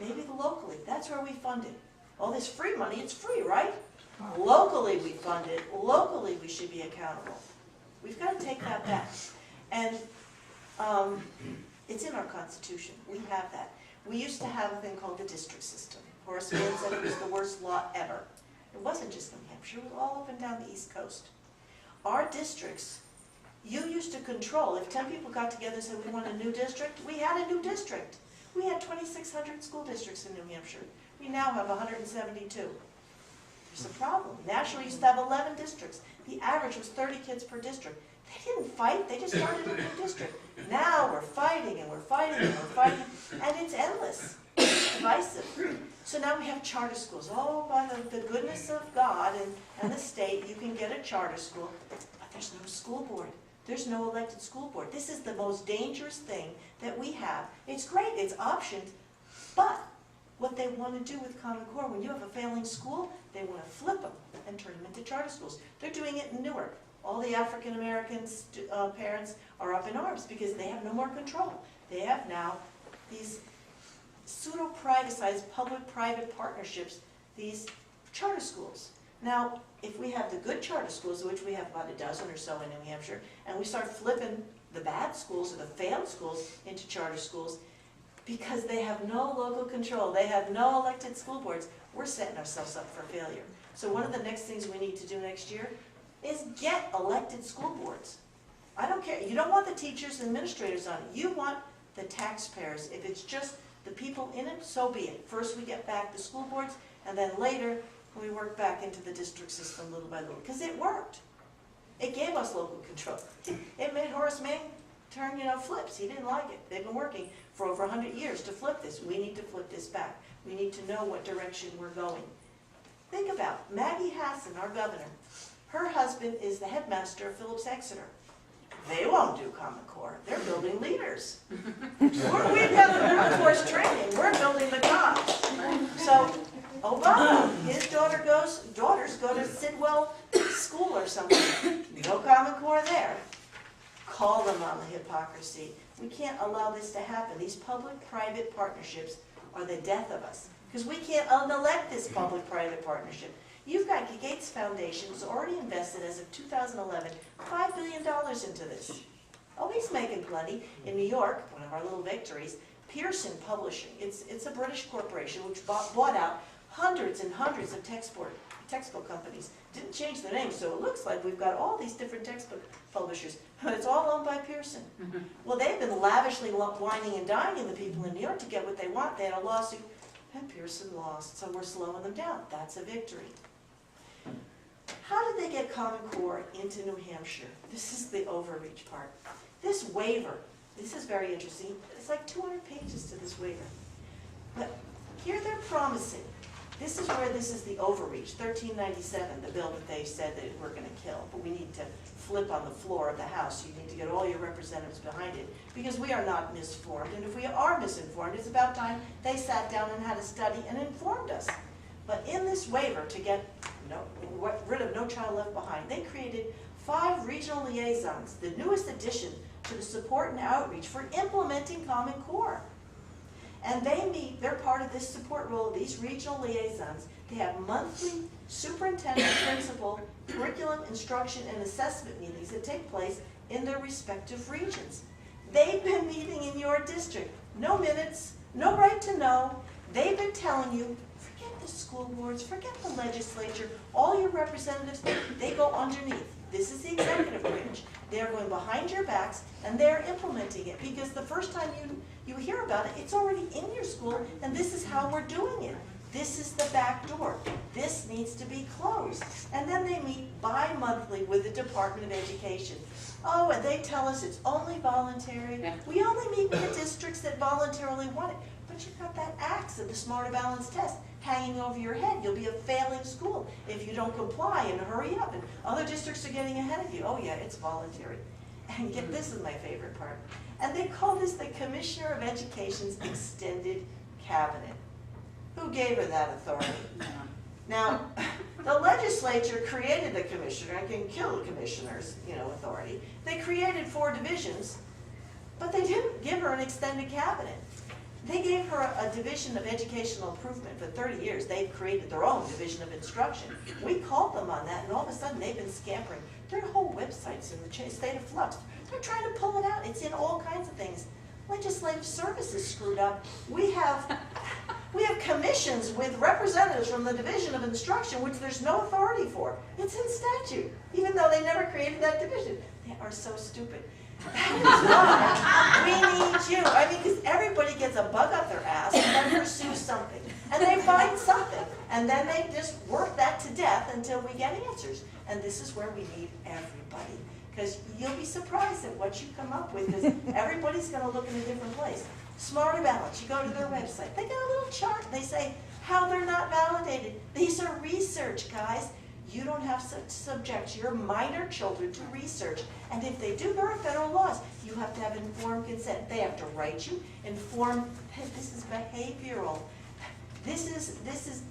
Maybe the locally, that's where we fund it. All this free money, it's free, right? Locally we fund it. Locally we should be accountable. We've got to take that back. And it's in our Constitution. We have that. We used to have a thing called the district system. Horace Mann said it was the worst law ever. It wasn't just New Hampshire, it was all up and down the East Coast. Our districts, you used to control, if 10 people got together and said we want a new district, we had a new district. We had 2,600 school districts in New Hampshire. We now have 172. There's a problem. Nationally, used to have 11 districts. The average was 30 kids per district. They didn't fight, they just started a new district. Now we're fighting and we're fighting and we're fighting, and it's endless. It's divisive. So now we have charter schools. Oh, by the goodness of God and the state, you can get a charter school, but there's no school board. There's no elected school board. This is the most dangerous thing that we have. It's great, it's optioned, but what they want to do with Common Core, when you have a failing school, they want to flip them and turn them into charter schools. They're doing it in Newark. All the African American parents are up in arms because they have no more control. They have now these pseudo-privatized public-private partnerships, these charter schools. Now, if we have the good charter schools, which we have about a dozen or so in New Hampshire, and we start flipping the bad schools or the failed schools into charter schools, because they have no local control, they have no elected school boards, we're setting ourselves up for failure. So one of the next things we need to do next year is get elected school boards. I don't care, you don't want the teachers and administrators on it, you want the taxpayers. If it's just the people in it, so be it. First we get back the school boards, and then later we work back into the district system little by little, because it worked. It gave us local control. It made Horace Mann turn, flips. He didn't like it. They've been working for over 100 years to flip this. We need to flip this back. We need to know what direction we're going. Think about Maggie Hassan, our governor. Her husband is the headmaster of Phillips Exeter. They won't do Common Core. They're building leaders. We've got the middle course training. We're building the cops. So Obama, his daughters go to Sidwell School or something. No Common Core there. Call them on the hypocrisy. We can't allow this to happen. These public-private partnerships are the death of us. Because we can't elect this public-private partnership. You've got Gates Foundation who's already invested, as of 2011, $5 billion into this. Oh, he's making plenty. In New York, one of our little victories, Pearson Publishing, it's a British corporation which bought out hundreds and hundreds of textbook companies. Didn't change their name, so it looks like we've got all these different textbook publishers, but it's all owned by Pearson. Well, they've been lavishly whining and dining the people in New York to get what they want. They had a lawsuit, and Pearson lost, so we're slowing them down. That's a victory. How did they get Common Core into New Hampshire? This is the overreach part. This waiver, this is very interesting. It's like 200 pages to this waiver. But here they're promising. This is where this is the overreach, 1397, the bill that they said that we're going to kill. But we need to flip on the floor of the House. You need to get all your representatives behind it, because we are not misinformed. And if we are misinformed, it's about time they sat down and had a study and informed us. But in this waiver, to get rid of No Child Left Behind, they created 5 regional liaisons, the newest addition to the support and outreach for implementing Common Core. And they meet, they're part of this support role, these regional liaisons. They have monthly superintendent, principal, curriculum, instruction, and assessment meetings that take place in their respective regions. They've been meeting in your district. No minutes, no right to know. They've been telling you, forget the school boards, forget the legislature, all your representatives, they go underneath. This is the executive branch. They're going behind your backs, and they're implementing it, because the first time you hear about it, it's already in your school, and this is how we're doing it. This is the back door. This needs to be closed. And then they meet bi-monthly with the Department of Education. Oh, and they tell us it's only voluntary. Yeah. We only meet with the districts that voluntarily want it. But you've got that axe of the Smarter Balance test hanging over your head. You'll be a failing school if you don't comply and hurry up. And other districts are getting ahead of you. Oh yeah, it's voluntary. And this is my favorite part. And they call this the Commissioner of Education's Extended Cabinet. Who gave her that authority? Now, the legislature created the commissioner. I can kill the commissioner's, authority. They created 4 divisions, but they didn't give her an extended cabinet. They gave her a division of educational improvement. For 30 years, they've created their own division of instruction. We called them on that, and all of a sudden, they've been scampering. Their whole website's in the state of flux. They're trying to pull it out. It's in all kinds of things. Legislative services screwed up. We have commissions sessions with representatives from the Division of Instruction, which there's no authority for. It's in statute, even though they never created that division. They are so stupid. That is why we need you. I mean, because everybody gets a bug up their ass and then pursues something. And they find something. And then they just work that to death until we get answers. And this is where we need everybody. Because you'll be surprised at what you come up with, because everybody's going to look in a different place. Smarter Balance, you go to their website. They got a little chart. They say how they're not validated. These are research, guys. You don't have to subject your minor children to research. And if they do, there are federal laws. You have to have informed consent. They have to write you, inform, this is behavioral. This is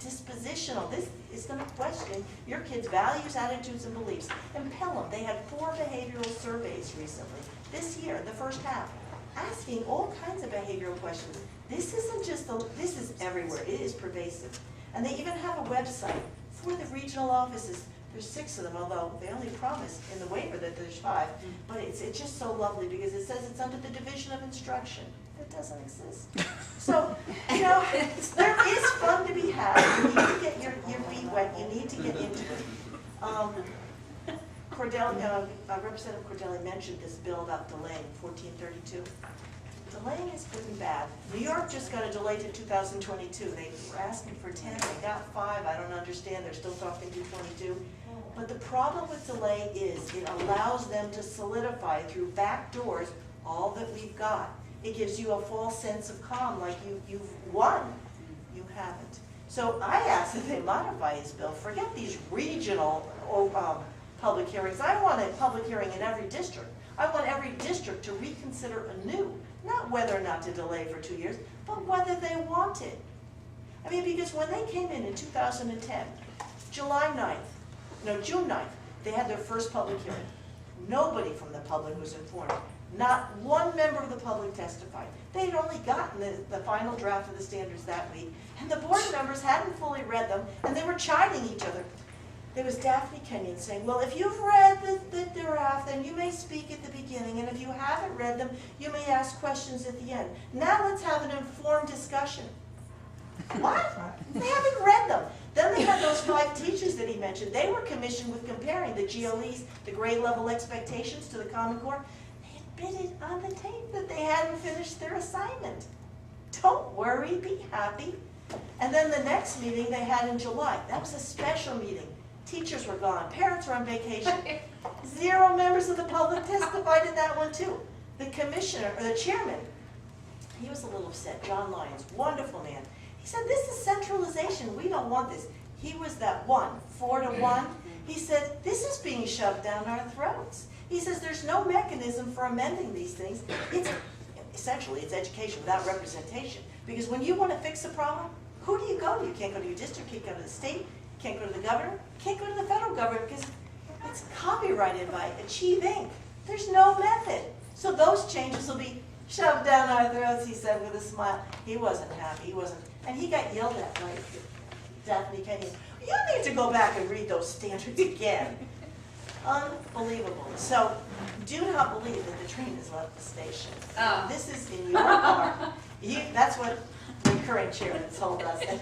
dispositional. This is going to question your kids' values, attitudes, and beliefs. In Pelham, they had 4 behavioral surveys recently, this year, the first half, asking all kinds of behavioral questions. This isn't just, this is everywhere. It is pervasive. And they even have a website for the regional offices. There's 6 of them, although they only promise in the waiver that there's 5. But it's just so lovely because it says it's under the Division of Instruction. It doesn't exist. So, you know, there is fun to be had. You need to get your feet wet. You need to get into it. Representative Cordelli mentioned this bill about delaying 1432. Delaying is good and bad. New York just got a delay to 2022. They were asking for 10, they got 5. I don't understand. They're still talking to 22. But the problem with delay is it allows them to solidify through back doors all that we've got. It gives you a false sense of calm, like you've won. You haven't. So I asked that they modify his bill. Forget these regional public hearings. I want a public hearing in every district. I want every district to reconsider anew, not whether or not to delay for 2 years, but whether they want it. I mean, because when they came in 2010, June 9th, they had their first public hearing. Nobody from the public was informed. Not one member of the public testified. They had only gotten the final draft of the standards that week, and the board members hadn't fully read them, and they were chiding each other. There was Daphne Kenyon saying, well, if you've read the draft, then you may speak at the beginning, and if you haven't read them, you may ask questions at the end. Now let's have an informed discussion. What? They haven't read them. Then they had those 5 teachers that he mentioned. They were commissioned with comparing the GLEs, the grade level expectations, to the Common Core. They admitted on the tape that they hadn't finished their assignment. Don't worry, be happy. And then the next meeting they had in July, that was a special meeting. Teachers were gone, parents were on vacation. 0 members of the public testified in that one too. The commissioner, or the chairman, he was a little upset. John Lyons, wonderful man. He said, this is centralization, we don't want this. He was that 4 to 1. He said, this is being shoved down our throats. He says, there's no mechanism for amending these things. Essentially, it's education without representation. Because when you want to fix a problem, who do you go to? You can't go to your district, you can't go to the state, you can't go to the governor, you can't go to the federal government because it's copyrighted by Achieve Inc. There's no method. So those changes will be shoved down our throats, he said with a smile. He wasn't happy, he wasn't. And he got yelled at by Daphne Kenyon. You need to go back and read those standards again. Unbelievable. So do not believe that the train has left the station. Oh. This is in your car. That's what the current chairman told us. And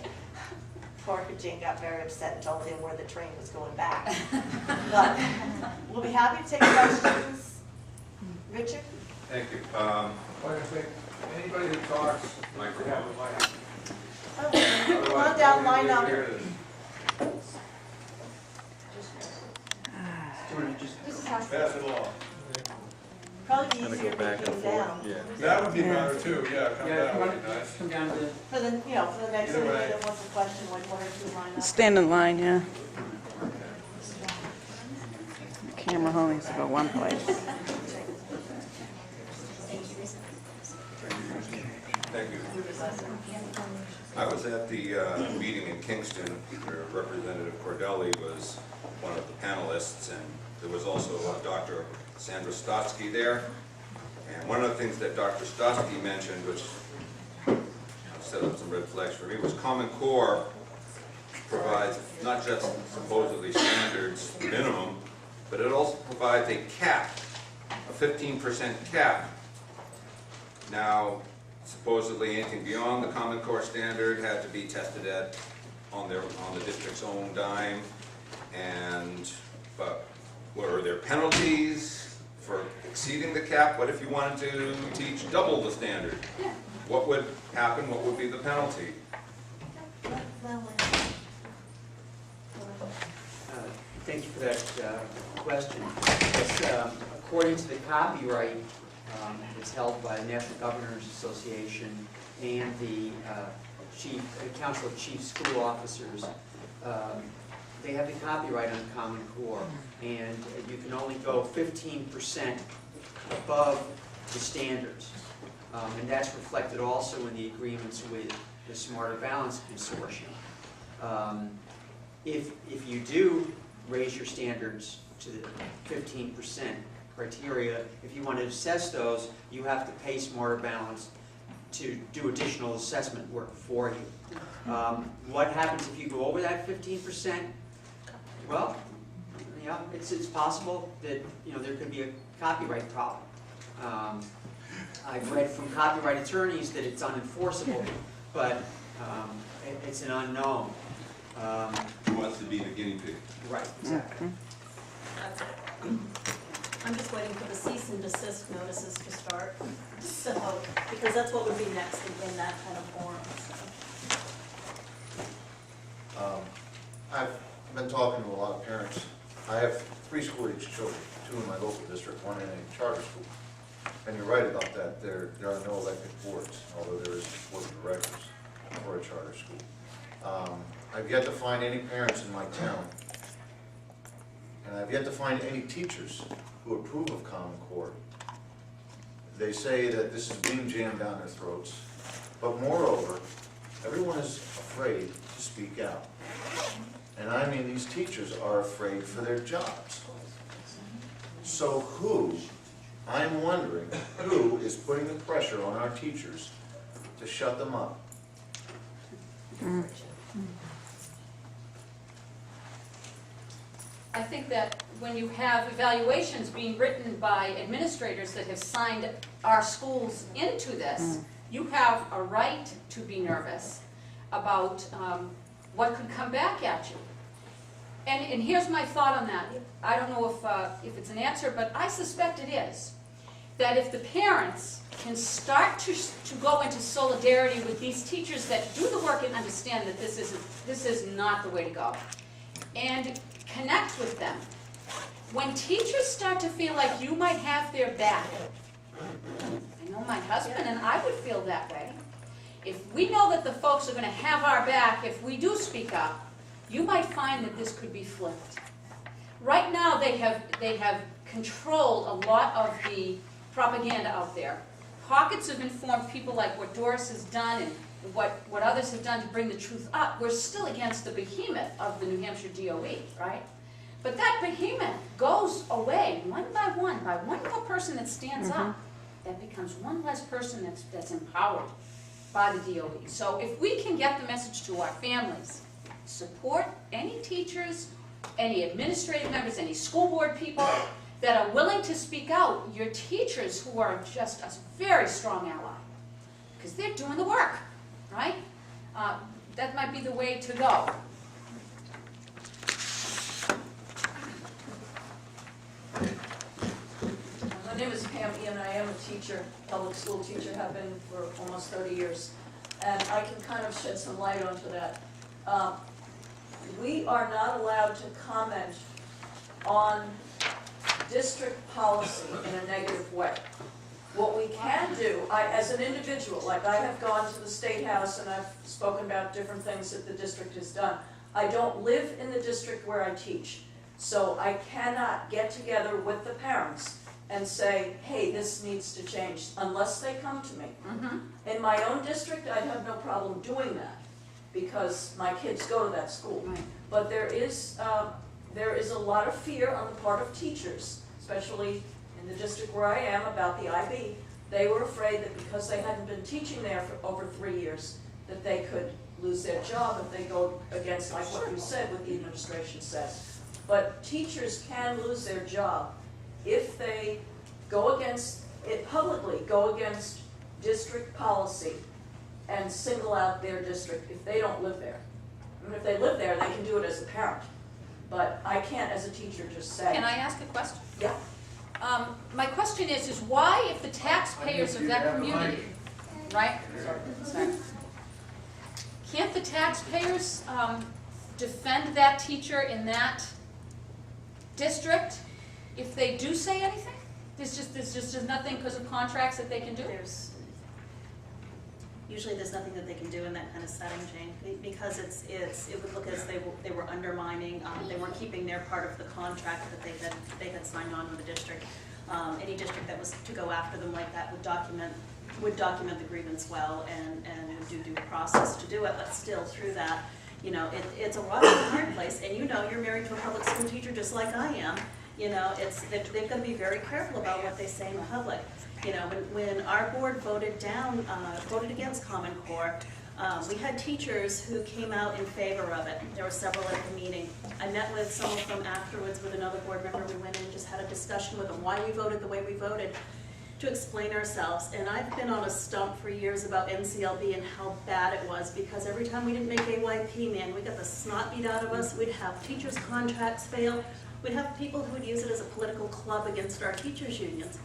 poor Jane got very upset and told him where the train was going back. But we'll be happy to take questions. Richard? Thank you. Anybody who talks, Microphone. have a mic. Come on down, line up. Here it is. Pass it along. Probably easier if you came down. That would be better too, yeah, come Yeah, down come would on, be nice. come down to the For the, for the next Either anybody way. that wants a question, like 1 or 2 line up. Stand in line, yeah. The camera only needs to go one place. Thank you. I was at the meeting in Kingston where Representative Cordelli was one of the panelists, and there was also Dr. Sandra Stotsky there. And one of the things that Dr. Stotsky mentioned, which set up some red flags for me, was Common Core provides not just supposedly standards minimum, but it also provides a cap, a 15% cap. Now, supposedly anything beyond the Common Core standard had to be tested on the district's own dime. But were there penalties for exceeding the cap? What if you wanted to teach double the standard? Yeah. What would happen? What would be the penalty? Thank you for that question. Yes, according to the copyright that's held by the National Governors Association and the Council of Chief School Officers, they have the copyright on Common Core, and you can only go 15% above the standards. And that's reflected also in the agreements with the Smarter Balance Consortium. If you do raise your standards to the 15% criteria, if you want to assess those, you have to pay Smarter Balance to do additional assessment work for you. What happens if you go over that 15%? Well, yeah, it's possible that there could be a copyright problem. I've read from copyright attorneys that it's unenforceable, but it's an unknown. Who wants to be the guinea pig? Right, exactly. I'm just waiting for the cease and desist notices to start, so, because that's what would be next in that kind of forum, so. I've been talking to a lot of parents. I have 3 school-age children, 2 in my local district, 1 in a charter school. And you're right about that. There are no elected boards, although there is a board of directors for a charter school. I've yet to find any parents in my town, and I've yet to find any teachers who approve of Common Core. They say that this is being jammed down their throats, but moreover, everyone is afraid to speak out. And I mean, these teachers are afraid for their jobs. So I'm wondering, who is putting the pressure on our teachers to shut them up? I think that when you have evaluations being written by administrators that have signed our schools into this, you have a right to be nervous about what could come back at you. And here's my thought on that. I don't know if it's an answer, but I suspect it is. That if the parents can start to go into solidarity with these teachers that do the work and understand that this is not the way to go, and connect with them. When teachers start to feel like you might have their back, I know my husband and I would feel that way. If we know that the folks are going to have our back if we do speak up, you might find that this could be flipped. Right now they have controlled a lot of the propaganda out there. Pockets of informed people like what Doris has done and what others have done to bring the truth up. We're still against the behemoth of the New Hampshire DOE, right? But that behemoth goes away one by one more person that stands up. That becomes one less person that's empowered by the DOE. So if we can get the message to our families, support any teachers, any administrative members, any school board people that are willing to speak out, your teachers who are just a very strong ally, because they're doing the work, right? That might be the way to go. My name is Pam Ian. I am a teacher, public school teacher, have been for almost 30 years. And I can kind of shed some light onto that. We are not allowed to comment on district policy in a negative way. What we can do, as an individual, like I have gone to the State House and I've spoken about different things that the district has done. I don't live in the district where I teach, so I cannot get together with the parents and say, hey, this needs to change, unless they come to me. In my own district, I'd have no problem doing that, because my kids go to that school. But there is a lot of fear on the part of teachers, especially in the district where I am, about the IB. They were afraid that because they hadn't been teaching there for over 3 years, that they could lose their job if they go against, like what you said, what the administration says. But teachers can lose their job if they go against it publicly, go against district policy and single out their district if they don't live there. And if they live there, they can do it as a parent. But I can't, as a teacher, just say. Can I ask a question? Yeah. My question is why, if the taxpayers of that community, right? Sorry. Can't the taxpayers defend that teacher in that district if they do say anything? There's nothing because of contracts that they can do? Usually there's nothing that they can do in that kind of setting, Jane, because it would look as they were undermining, they weren't keeping their part of the contract that they had signed on with the district. Any district that was to go after them like that would document the grievance well and would do due process to do it, but still through that, you know, it's a rock and a hard place, and you know, you're married to a public school teacher just like I am. You know, they've got to be very careful about what they say in public. You know, when our board voted against Common Core, we had teachers who came out in favor of it. There were several at the meeting. I met with some of them afterwards with another board member. We went in and just had a discussion with them, why we voted the way we voted, to explain ourselves. And I've been on a stump for years about NCLB and how bad it was, because every time we didn't make AYP, man, we got the snot beat out of us. We'd have teachers' contracts fail. We'd have people who would use it as a political club against our teachers' unions.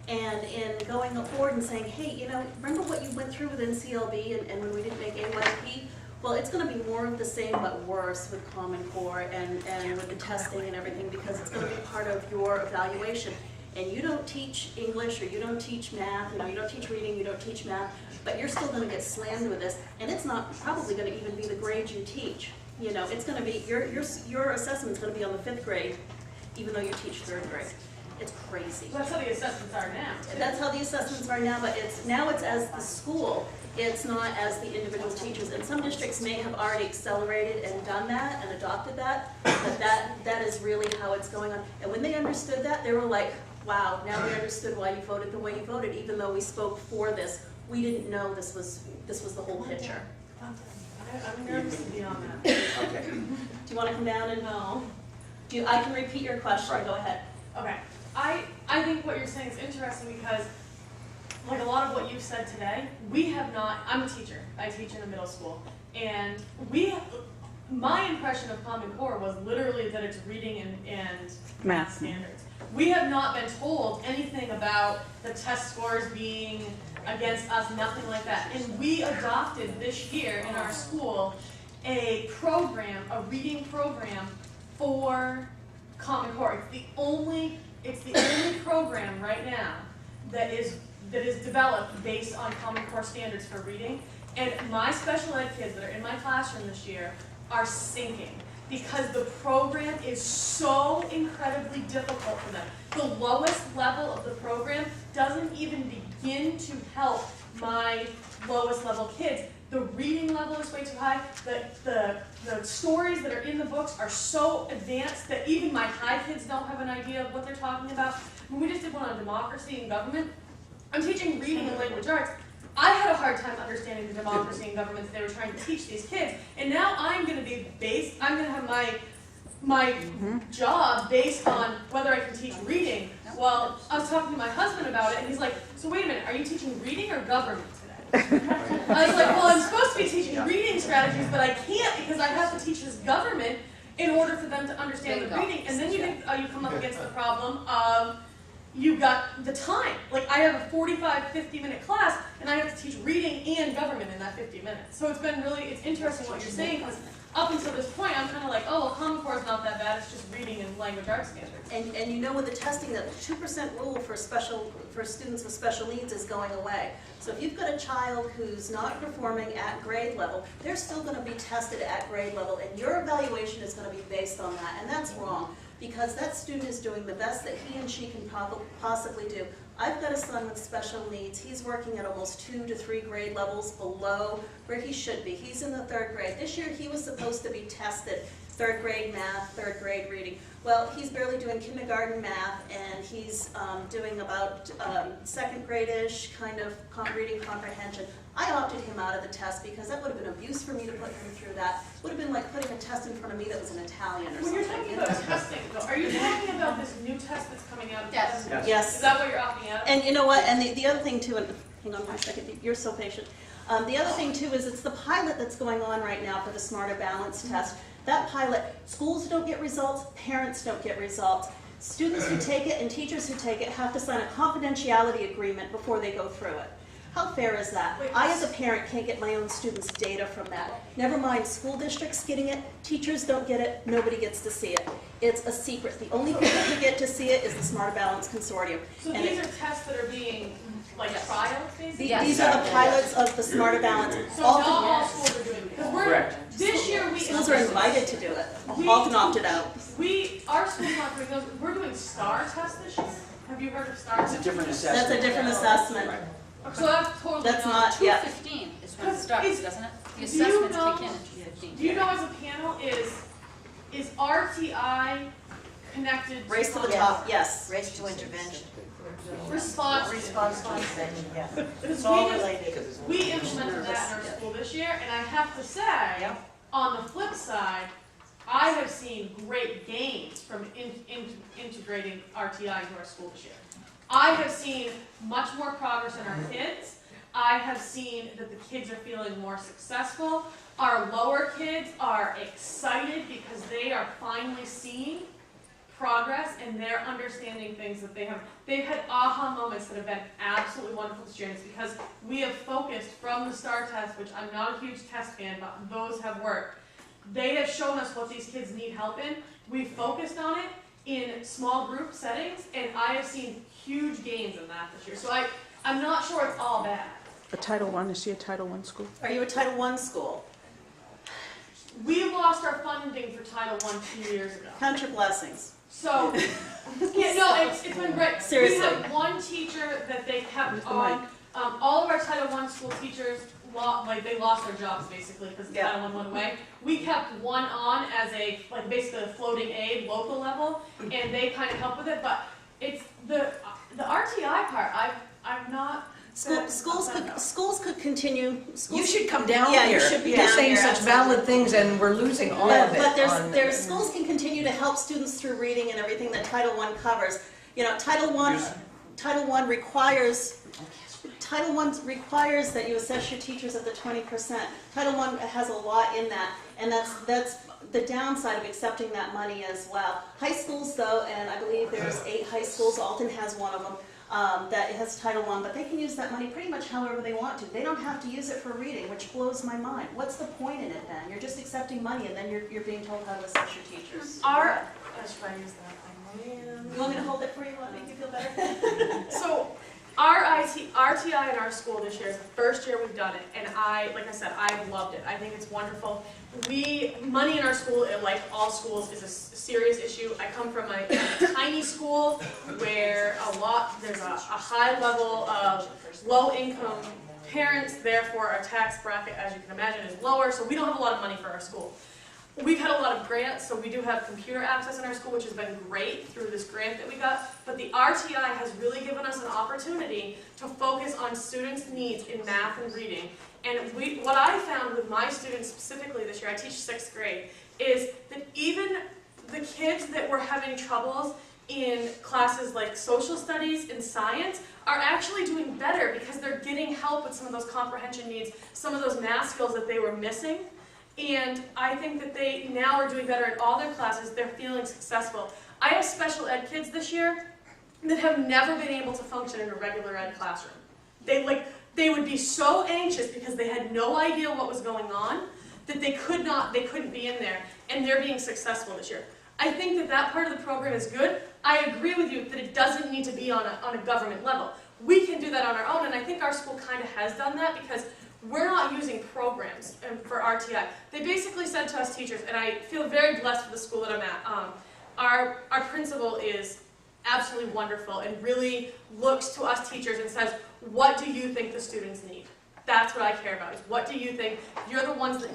And in going forward and saying, hey, you know, remember what you went through with NCLB and when we didn't make AYP? Well, it's going to be more of the same but worse with Common Core and with the testing and everything, because it's going to be part of your evaluation. And you don't teach English or you don't teach math, you know, you don't teach reading, you don't teach math, but you're still going to get slammed with this. And it's not probably going to even be the grade you teach. You know, it's going to be, your assessment's going to be on the 5th grade, even though you teach 3rd grade. It's crazy. That's how the assessments are now. That's how the assessments are now, but it's as the school. It's not as the individual teachers. And some districts may have already accelerated and done that and adopted that, but that is really how it's going on. And when they understood that, they were like, wow, now we understood why you voted the way you voted, even though we spoke for this. We didn't know this was the whole picture. I'm nervous to be on that. Okay. Do you want to come down and No. I can repeat your question. Right. Go ahead. Okay. I think what you're saying is interesting because, like a lot of what you've said today, we have not, I'm a teacher. I teach in a middle school. And my impression of Common Core was literally that it's reading and math standards. We have not been told anything about the test scores being against us, nothing like that. And we adopted this year in our school a reading program for Common Core. It's the only program right now that is developed based on Common Core standards for reading. And my special ed kids that are in my classroom this year are sinking because the program is so incredibly difficult for them. The lowest level of the program doesn't even begin to help my lowest level kids. The reading level is way too high. The stories that are in the books are so advanced that even my high kids don't have an idea of what they're talking about. When we just did one on democracy and government, I'm teaching reading and language arts. I had a hard time understanding the democracy and government that they were trying to teach these kids. And now I'm going to have my job based on whether I can teach reading. Well, I was talking to my husband about it, and he's like, so wait a minute, are you teaching reading or government today? I was like, well, I'm supposed to be teaching reading strategies, but I can't because I have to teach this government in order for them to understand the reading. And then you come up against the problem of you've got the time. Like I have a 45, 50-minute class, and I have to teach reading and government in that 50 minutes. So it's interesting what you're saying, because up until this point, I'm kind of like, oh, well, Common Core is not that bad. It's just reading and language arts standards. And you know with the testing that the 2% rule for students with special needs is going away. So if you've got a child who's not performing at grade level, they're still going to be tested at grade level, and your evaluation is going to be based on that, and that's wrong, because that student is doing the best that he and she can possibly do. I've got a son with special needs. He's working at almost 2 to 3 grade levels below where he should be. He's in the 3rd grade. This year he was supposed to be tested 3rd grade math, 3rd grade reading. Well, he's barely doing kindergarten math, and he's doing about 2nd grade-ish kind of reading comprehension. I opted him out of the test because that would have been abuse for me to put him through that. It would have been like putting a test in front of me that was in Italian or When something. you're talking about testing, though, are you talking about this new test that's coming out? Yes. Yes. Is that what you're opting out of? And you know what, and the other thing too, and hang on 1 second, you're so patient. The other thing too is it's the pilot that's going on right now for the Smarter Balance test. That pilot, schools don't get results, parents don't get results. Students who take it and teachers who take it have to sign a confidentiality agreement before they go through it. How fair is that? I, as a parent, can't get my own students' data from that. Never mind school districts getting it, teachers don't get it, nobody gets to see it. It's a secret. The only people who get to see it is the Smarter Balance Consortium. So And these are tests that are being, like, trials, basically? Yes. these are the pilots of the Smarter Balance. So All not the all schools are doing it, because we're, Correct. this year we. schools are invited to do it. We- Alton opted out. Our school's not doing those, we're doing STAR tests this year. Have you heard of STAR? It's a different assessment. That's a different assessment. So that's totally That's wrong. not- yeah. 2:15 is when it starts, It's- doesn't it? The do you assessments know- kick in at 2:15. Do you know as a panel, is RTI connected to? Race to the top, yes. Race to intervention. Response. yeah. Because It's all we just- related. We implemented that in our school this year, and I have to say, on the flip side, I have seen great gains from integrating RTI into our school this year. I have seen much more progress in our kids. I have seen that the kids are feeling more successful. Our lower kids are excited because they are finally seeing progress and they're understanding things that they've had aha moments that have been absolutely wonderful experience because we have focused from the STAR test, which I'm not a huge test fan, but those have worked. They have shown us what these kids need help in. We focused on it in small group settings, and I have seen huge gains in that this year. So I'm not sure it's all bad. A Title I, is she a Title I school? Are you a Title I school? We lost our funding for Title I 2 years ago. Count your blessings. So, yeah, no, it's been great. Seriously. We had one teacher that they kept Where's the on. All of our Title I school teachers, they lost their jobs basically because Yeah. Title I went away. We kept one on as basically a floating aid, local level, and they kind of helped with it. But it's the RTI part. I've not. Schools could continue. You should come down Yeah, here. you should be You're down saying here, such absolutely. valid things and we're losing all But, of it. but on- there's schools can continue to help students through reading and everything that Title I covers. You know, Title I requires that you assess your teachers at the 20%. Title I has a lot in that, and that's the downside of accepting that money as well. High schools though, and I believe there's 8 high schools, Alton has one of them, that has Title I, but they can use that money pretty much however they want to. They don't have to use it for reading, which blows my mind. What's the point in it then? You're just accepting money and then you're being told how to assess your teachers. Should I use that thing? You want me to hold it for you? Want to make you feel better? So, our RTI in our school this year is the first year we've done it, and like I said, I've loved it. I think it's wonderful. Money in our school, like all schools, is a serious issue. I come from a tiny school where there's a high level of low-income parents, therefore our tax bracket, as you can imagine, is lower, so we don't have a lot of money for our school. We've had a lot of grants, so we do have computer access in our school, which has been great through this grant that we got. But the RTI has really given us an opportunity to focus on students' needs in math and reading. And what I found with my students specifically this year, I teach 6th grade, is that even the kids that were having troubles in classes like social studies and science are actually doing better because they're getting help with some of those comprehension needs, some of those math skills that they were missing. And I think that they now are doing better in all their classes. They're feeling successful. I have special ed kids this year that have never been able to function in a regular ed classroom. They would be so anxious because they had no idea what was going on that they couldn't be in there, and they're being successful this year. I think that part of the program is good. I agree with you that it doesn't need to be on a government level. We can do that on our own, and I think our school kind of has done that because we're not using programs for RTI. They basically said to us teachers, and I feel very blessed for the school that I'm at, our principal is absolutely wonderful and really looks to us teachers and says, what do you think the students need? That's what I care about, is what do you think? You're the ones that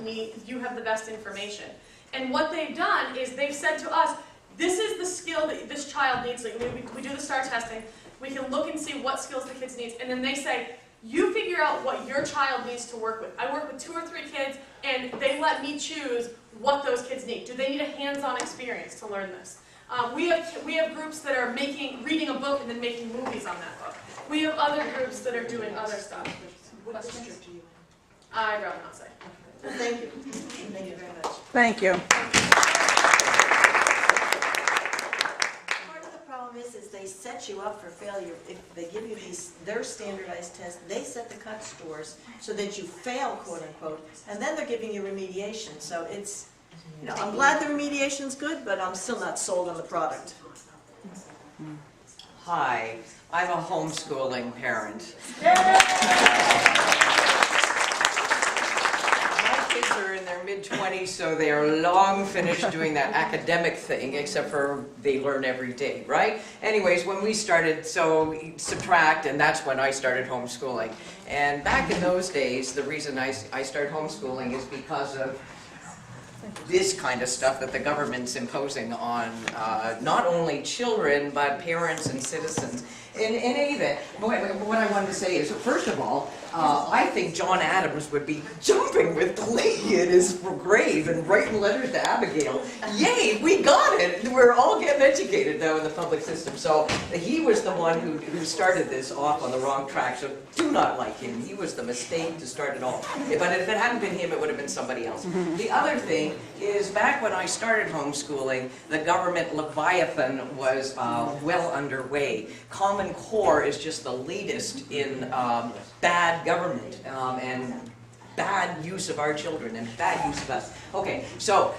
you have the best information. And what they've done is they've said to us, this is the skill that this child needs. Like we do the STAR testing, we can look and see what skills the kids need, and then they say, you figure out what your child needs to work with. I work with 2 or 3 kids, and they let me choose what those kids need. Do they need a hands-on experience to learn this? We have groups that are reading a book and then making movies on that book. We have other groups that are doing other stuff. What Questions? district are you in? I'd rather not say. Thank you. Thank you very much. Thank you. Part of the problem is they set you up for failure. If they give you their standardized tests, they set the cut scores so that you fail, quote unquote, and then they're giving you remediation. So it's, I'm glad the remediation's good, but I'm still not sold on the product. Hi, I'm a homeschooling parent. My kids are in their mid-20s, so they are long finished doing that academic thing, except for they learn every day, right? Anyways, when we started, so subtract, and that's when I started homeschooling. And back in those days, the reason I started homeschooling is because of this kind of stuff that the government's imposing on not only children, but parents and citizens. In any event, what I wanted to say is, first of all, I think John Adams would be jumping with glee in his grave and writing letters to Abigail. Yay, we got it! We're all getting educated now in the public system. So he was the one who started this off on the wrong track, so do not like him. He was the mistake to start it all. But if it hadn't been him, it would have been somebody else. The other thing is, back when I started homeschooling, the government Leviathan was well underway. Common Core is just the latest in bad government and bad use of our children and bad use of us. Okay, so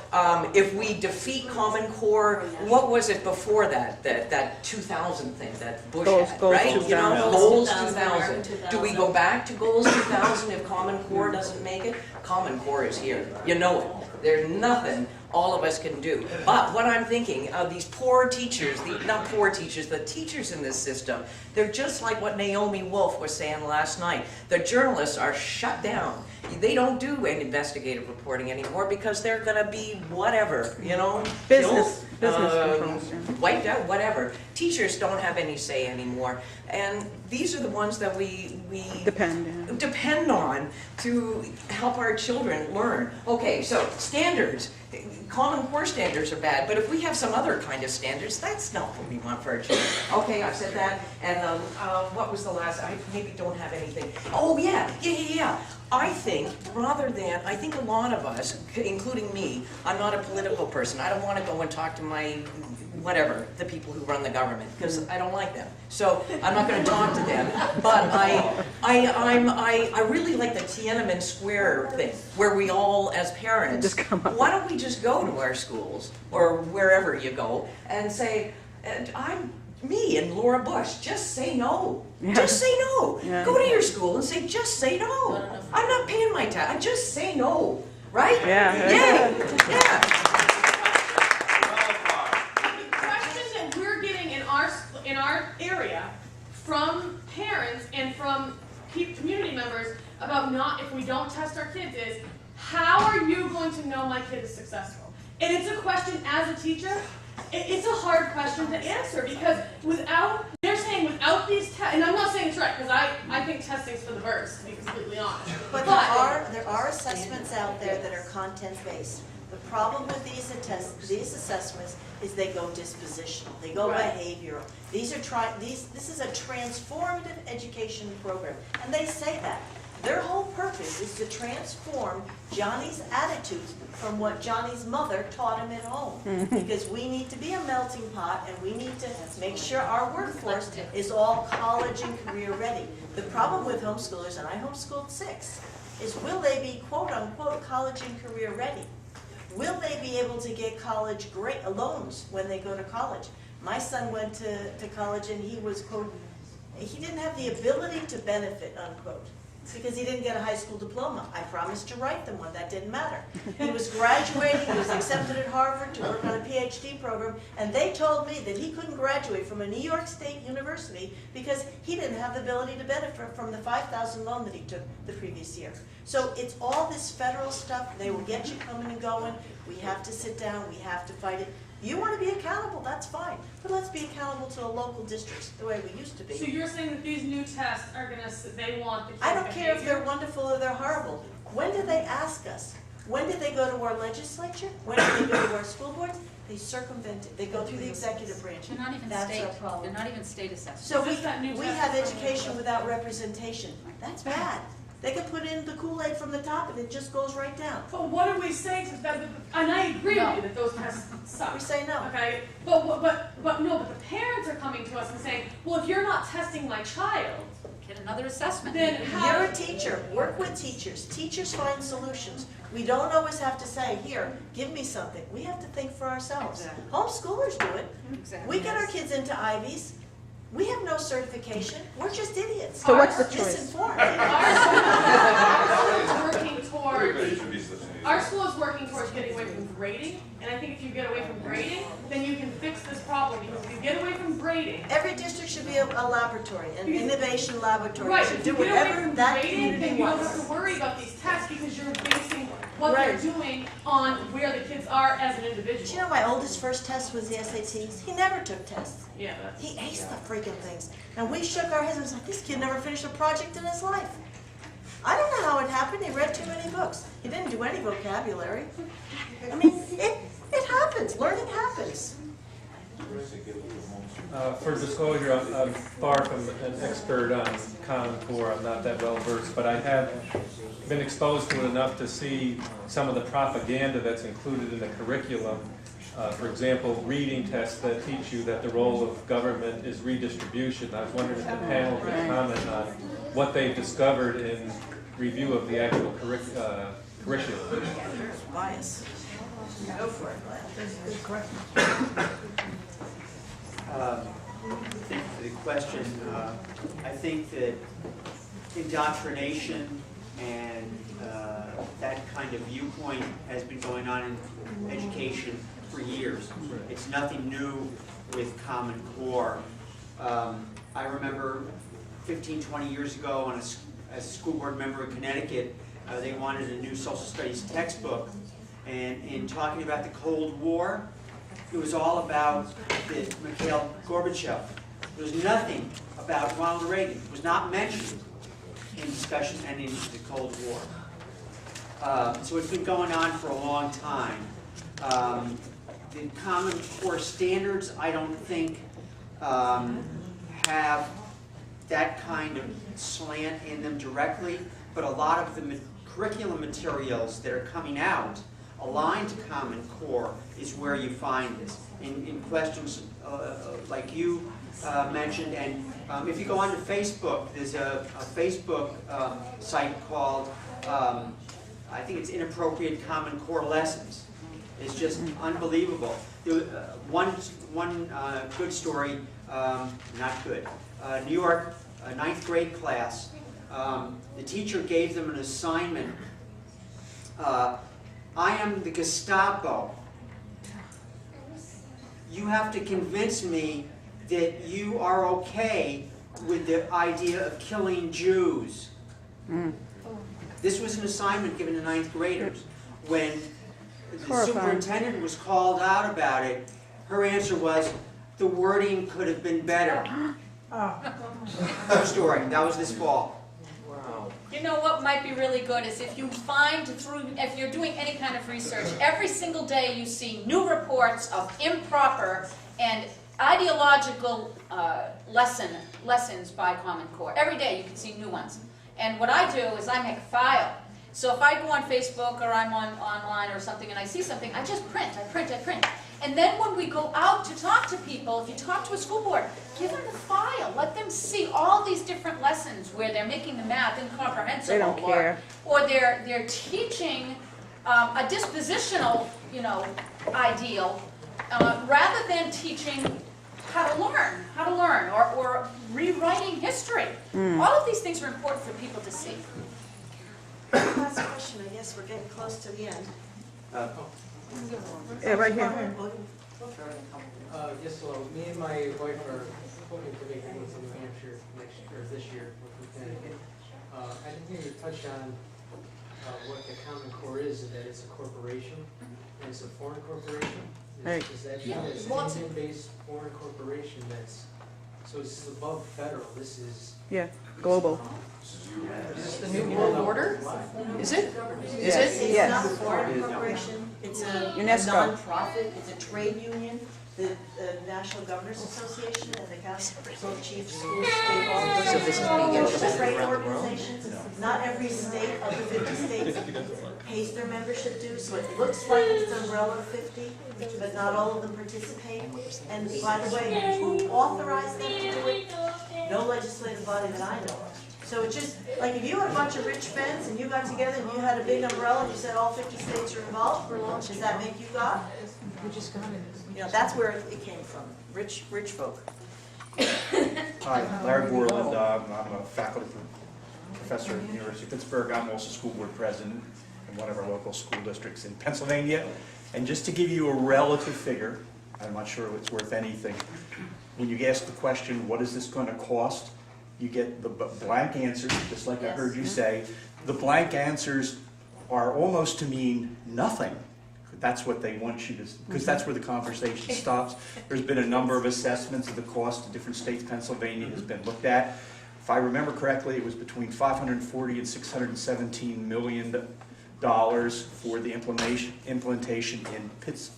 if we defeat Common Core, what was it before that? That 2000 thing that Bush had, Goals right? 2000. You know, Goals 2000. 2000. Do we go back to Goals 2000 if Common Core doesn't make it? Common Core is here. You know it. There's nothing all of us can do. But what I'm thinking of these poor teachers, not poor teachers, the teachers in this system, they're just like what Naomi Wolf was saying last night. The journalists are shut down. They don't do any investigative reporting anymore because they're going to be whatever, you know, Business killed, controls, yeah. wiped out, whatever. Teachers don't have any say anymore. And these are the ones that we depend on to help our children learn. Okay, so standards. Common Core standards are bad, but if we have some other kind of standards, that's not what we want for our children. Okay, I've said that. And what was the last? I maybe don't have anything. Oh yeah. I think I think a lot of us, including me, I'm not a political person. I don't want to go and talk to my whatever, the people who run the government, because I don't like them. So I'm not going to talk to them. But I really like the Tiananmen Square thing, where we all, as parents, Just come up. why don't we just go to our schools, or wherever you go, and say, me and Laura Bush, just say no. Yeah. Just say no. Yeah. Go to your school and say, just say no. I'm not paying my tax. Just say no. Right? Yeah. Yeah. The question that we're getting in our area from parents and from community members about if we don't test our kids is, how are you going to know my kid is successful? And it's a question as a teacher, it's a hard question to answer because they're saying without these tests, and I'm not saying it's right because I think testing's for the birds, to be completely honest. But there are assessments out there that are content-based. The problem with these assessments is they go dispositional, they go behavioral. This is a transformative education program, and they say that. Their whole purpose is to transform Johnny's attitudes from what Johnny's mother taught him at home. Because we need to be a melting pot and we need to make sure our workforce is all college and career ready. The problem with homeschoolers, and I homeschooled 6, is will they be quote unquote college and career ready? Will they be able to get college loans when they go to college? My son went to college and he was quote, he didn't have the ability to benefit unquote. Because he didn't get a high school diploma. I promised to write them one, that didn't matter. He was graduating, he was accepted at Harvard to work on a PhD program, and they told me that he couldn't graduate from a New York State university because he didn't have the ability to benefit from the $5,000 loan that he took the previous year. So it's all this federal stuff, they will get you coming and going, we have to sit down, we have to fight it. You want to be accountable, that's fine, but let's be accountable to the local districts the way we used to be. So you're saying that these new tests are they want the kids' I don't care if behavior? they're wonderful or they're horrible. When do they ask us? When did they go to our legislature? When did they go to our school boards? They circumvented, they go through the executive branch. They're not even That's state, our problem. they're not even state assessed. So Is this that new we test have that's education coming? without representation. That's bad. They can put in the Kool-Aid from the top and it just goes right down. But what do we say to them? And I agree with you that those tests suck. We say no. Okay, but no, but the parents are coming to us and saying, well, if you're not testing my child, Get another assessment. then how? You're a teacher, work with teachers. Teachers find solutions. We don't always have to say, here, give me something. We have to think for ourselves. Exactly. Homeschoolers do it. Exactly. We get our kids into Ivies. We have no certification. We're just idiots. So what's the We're choice? misinformed. Our school is working towards getting away from grading, and I think if you get away from grading, then you can fix this problem, because if you get away from grading, Every district should be a laboratory, an innovation laboratory. right, Should if do you get away whatever from that grading, then community you don't have wants. to worry about these tests, because you're basing what Right. they're doing on where the kids are as an Do you individual. know my oldest first test was the SATs? He never took tests. Yeah, that's. He aced the freaking things. And we shook our heads and was like, this kid never finished a project in his life. I don't know how it happened. He read too many books. He didn't do any vocabulary. I mean, it happens. Learning happens. For disclosure, I'm far from an expert on Common Core. I'm not that well versed, but I have been exposed to it enough to see some of the propaganda that's included in the curriculum. For example, reading tests that teach you that the role of government is redistribution. I was wondering if the panel could comment on what they've discovered in review of the actual curriculum. There's bias. Go for it, Glenn. Good question. Thank you for the question. I think that indoctrination and that kind of viewpoint has been going on in education for years. It's nothing new with Common Core. I remember 15, 20 years ago, as a school board member in Connecticut, they wanted a new social studies textbook. And in talking about the Cold War, it was all about Mikhail Gorbachev. There was nothing about Ronald Reagan. It was not mentioned in discussions and in the Cold War. So it's been going on for a long time. The Common Core standards, I don't think, have that kind of slant in them directly, but a lot of the curriculum materials that are coming out aligned to Common Core is where you find this. In questions like you mentioned, and if you go onto Facebook, there's a Facebook site called, I think it's Inappropriate Common Core Lessons. It's just unbelievable. One good story, not good. New York, a 9th grade class, the teacher gave them an assignment. I am the Gestapo. You have to convince me that you are okay with the idea of killing Jews. This was an assignment given to 9th graders. When the superintendent was called out about it, her answer was, the wording could have been better. True story. That was this fall. You know what might be really good is if you find if you're doing any kind of research, every single day you see new reports of improper and ideological lessons by Common Core. Every day you can see new ones. And what I do is I make a file. So if I go on Facebook or I'm online or something and I see something, I just print. And then when we go out to talk to people, if you talk to a school board, give them the file. Let them see all these different lessons where they're making the math incomprehensible. They don't care. Or they're teaching a dispositional, ideal, rather than teaching how to learn, or rewriting history. All of these things are important for people to see. Last question, I guess we're getting close to the end. Yeah, right here. Yes, hello. Me and my wife are hoping to make meetings in New Hampshire this year with Connecticut. I didn't hear you touch on what the Common Core is, and that it's a corporation, and it's a foreign corporation. Right. Is that true? It's an Indian-based foreign corporation that's So this is above federal, this is. Yeah, global. Is this the new world order? Is it? Is Yes. it? It's not a foreign corporation, it's a UNESCO. non-profit, it's a trade union. The National Governors Association and the Council of Chiefs Schools, State Officers. So this is being implemented Trade around the world? organizations. Not every state of the 50 states pays their membership dues, so it looks like it's an umbrella of 50, but not all of them participate. And by the way, who authorized them to do it? No legislative body that I know of. So it's just, like, if you had a bunch of rich friends and you got together and you had a big umbrella and you said all 50 states are involved, does that make you God? You know, that's where it came from, rich folk. Hi, Larry Borland. I'm a faculty professor at the University of Pittsburgh. I'm also school board president in one of our local school districts in Pennsylvania. And just to give you a relative figure, I'm not sure it's worth anything, when you ask the question, what is this going to cost? You get the blank answers, just like I heard you say. The blank answers are almost to mean nothing. That's what they want you to, because that's where the conversation stops. There's been a number of assessments of the cost of different states. Pennsylvania has been looked at. If I remember correctly, it was between $540 and $617 million for the implementation in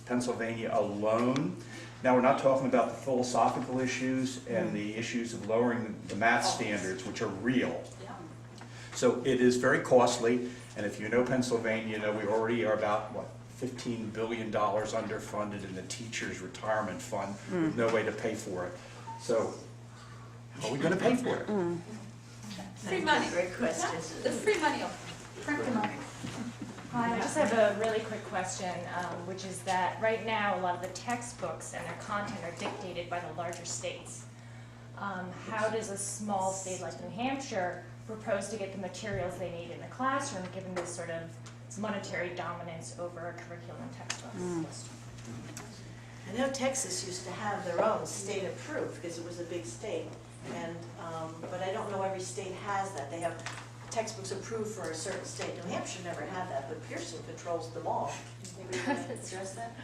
Pennsylvania alone. Now, we're not talking about the philosophical issues and the issues of lowering the math standards, which are real. So it is very costly, and if you know Pennsylvania, you know we already are about, what, $15 billion underfunded in the teachers' retirement fund with no way to pay for it. So how are we going to pay for it? Free money. Great question. The free money, print the money. Hi, I just have a really quick question, which is that right now, a lot of the textbooks and their content are dictated by the larger states. How does a small state like New Hampshire propose to get the materials they need in the classroom, given this sort of monetary dominance over a curriculum and textbooks? I know Texas used to have their own state approved because it was a big state, and but I don't know every state has that. They have textbooks approved for a certain state. New Hampshire never had that, but Pearson controls them all. Maybe you want to address that?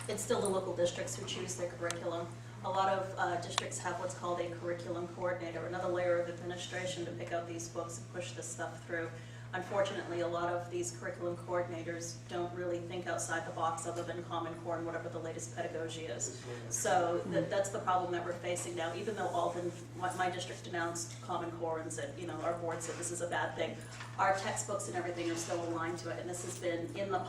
It's still the local districts who choose their curriculum. A lot of districts have what's called a curriculum coordinator, another layer of administration to pick out these books and push this stuff through. Unfortunately, a lot of these curriculum coordinators don't really think outside the box other than Common Core and whatever the latest pedagogy is. So that's the problem that we're facing now. Even though Alton, my district denounced Common Core and said, you know, our board said this is a bad thing, our textbooks and everything are still aligned to it. And this has been in the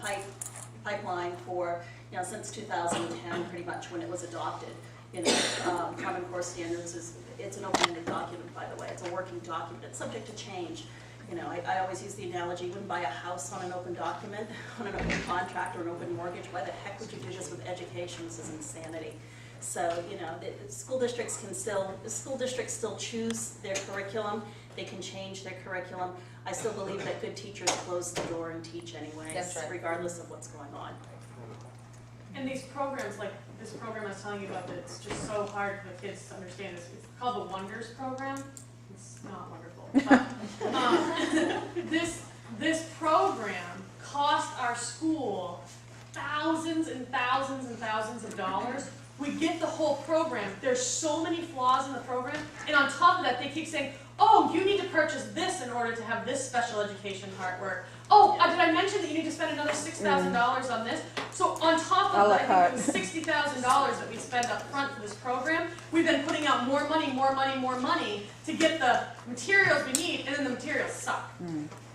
pipeline for, you know, since 2010, pretty much when it was adopted. You know, Common Core standards it's an open-ended document, by the way. It's a working document. It's subject to change. You know, I always use the analogy, you wouldn't buy a house on an open document, on an open contract or an open mortgage. Why the heck would you do this with education? This is insanity. So, you know, school districts still choose their curriculum. They can change their curriculum. I still believe that good teachers close the door and teach anyways, That's right. regardless of what's going on. And these programs, like this program I was telling you about, that's just so hard for the kids to understand. It's called the Wonders Program. It's not wonderful. But, this program cost our school thousands and thousands and thousands of dollars. We get the whole program. There's so many flaws in the program, and on top of that, they keep saying, "Oh, you need to purchase this in order to have this special education artwork." Oh, did I mention that you need to spend another $6,000 on this? So on top of that, I think it was $60,000 that we spent up front for this program. We've been putting out more money to get the materials we need, and then the materials suck.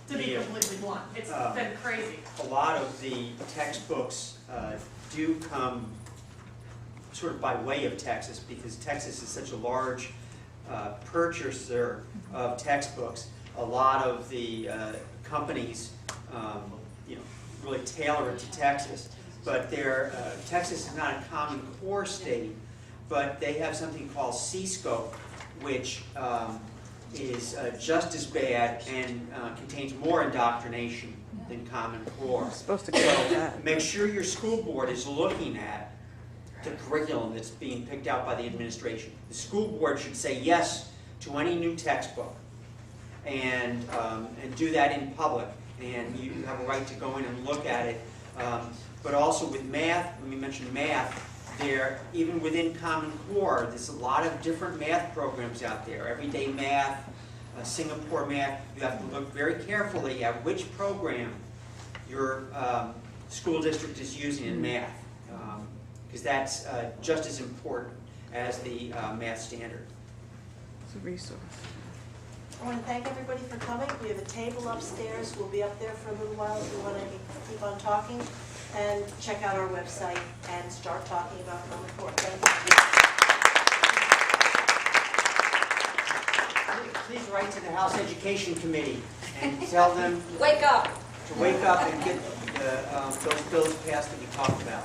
To be completely blunt, it's been crazy. A lot of the textbooks do come sort of by way of Texas, because Texas is such a large purchaser of textbooks. A lot of the companies, you know, really tailor it to Texas. But Texas is not a Common Core state, but they have something called C-Scope, which is just as bad and contains more indoctrination than Common Core. Supposed to get that. Make sure your school board is looking at the curriculum that's being picked out by the administration. The school board should say yes to any new textbook and do that in public. And you have a right to go in and look at it. But also with math, when we mentioned math, there, even within Common Core, there's a lot of different math programs out there. Everyday Math, Singapore Math. You have to look very carefully at which program your school district is using in math, because that's just as important as the math standard. It's a resource. I want to thank everybody for coming. We have a table upstairs. We'll be up there for a little while if you want to keep on talking. And check out our website and start talking about Common Core. Thank you. Please write to the House Education Committee and tell them Wake up! to wake up and get those bills passed that we talked about.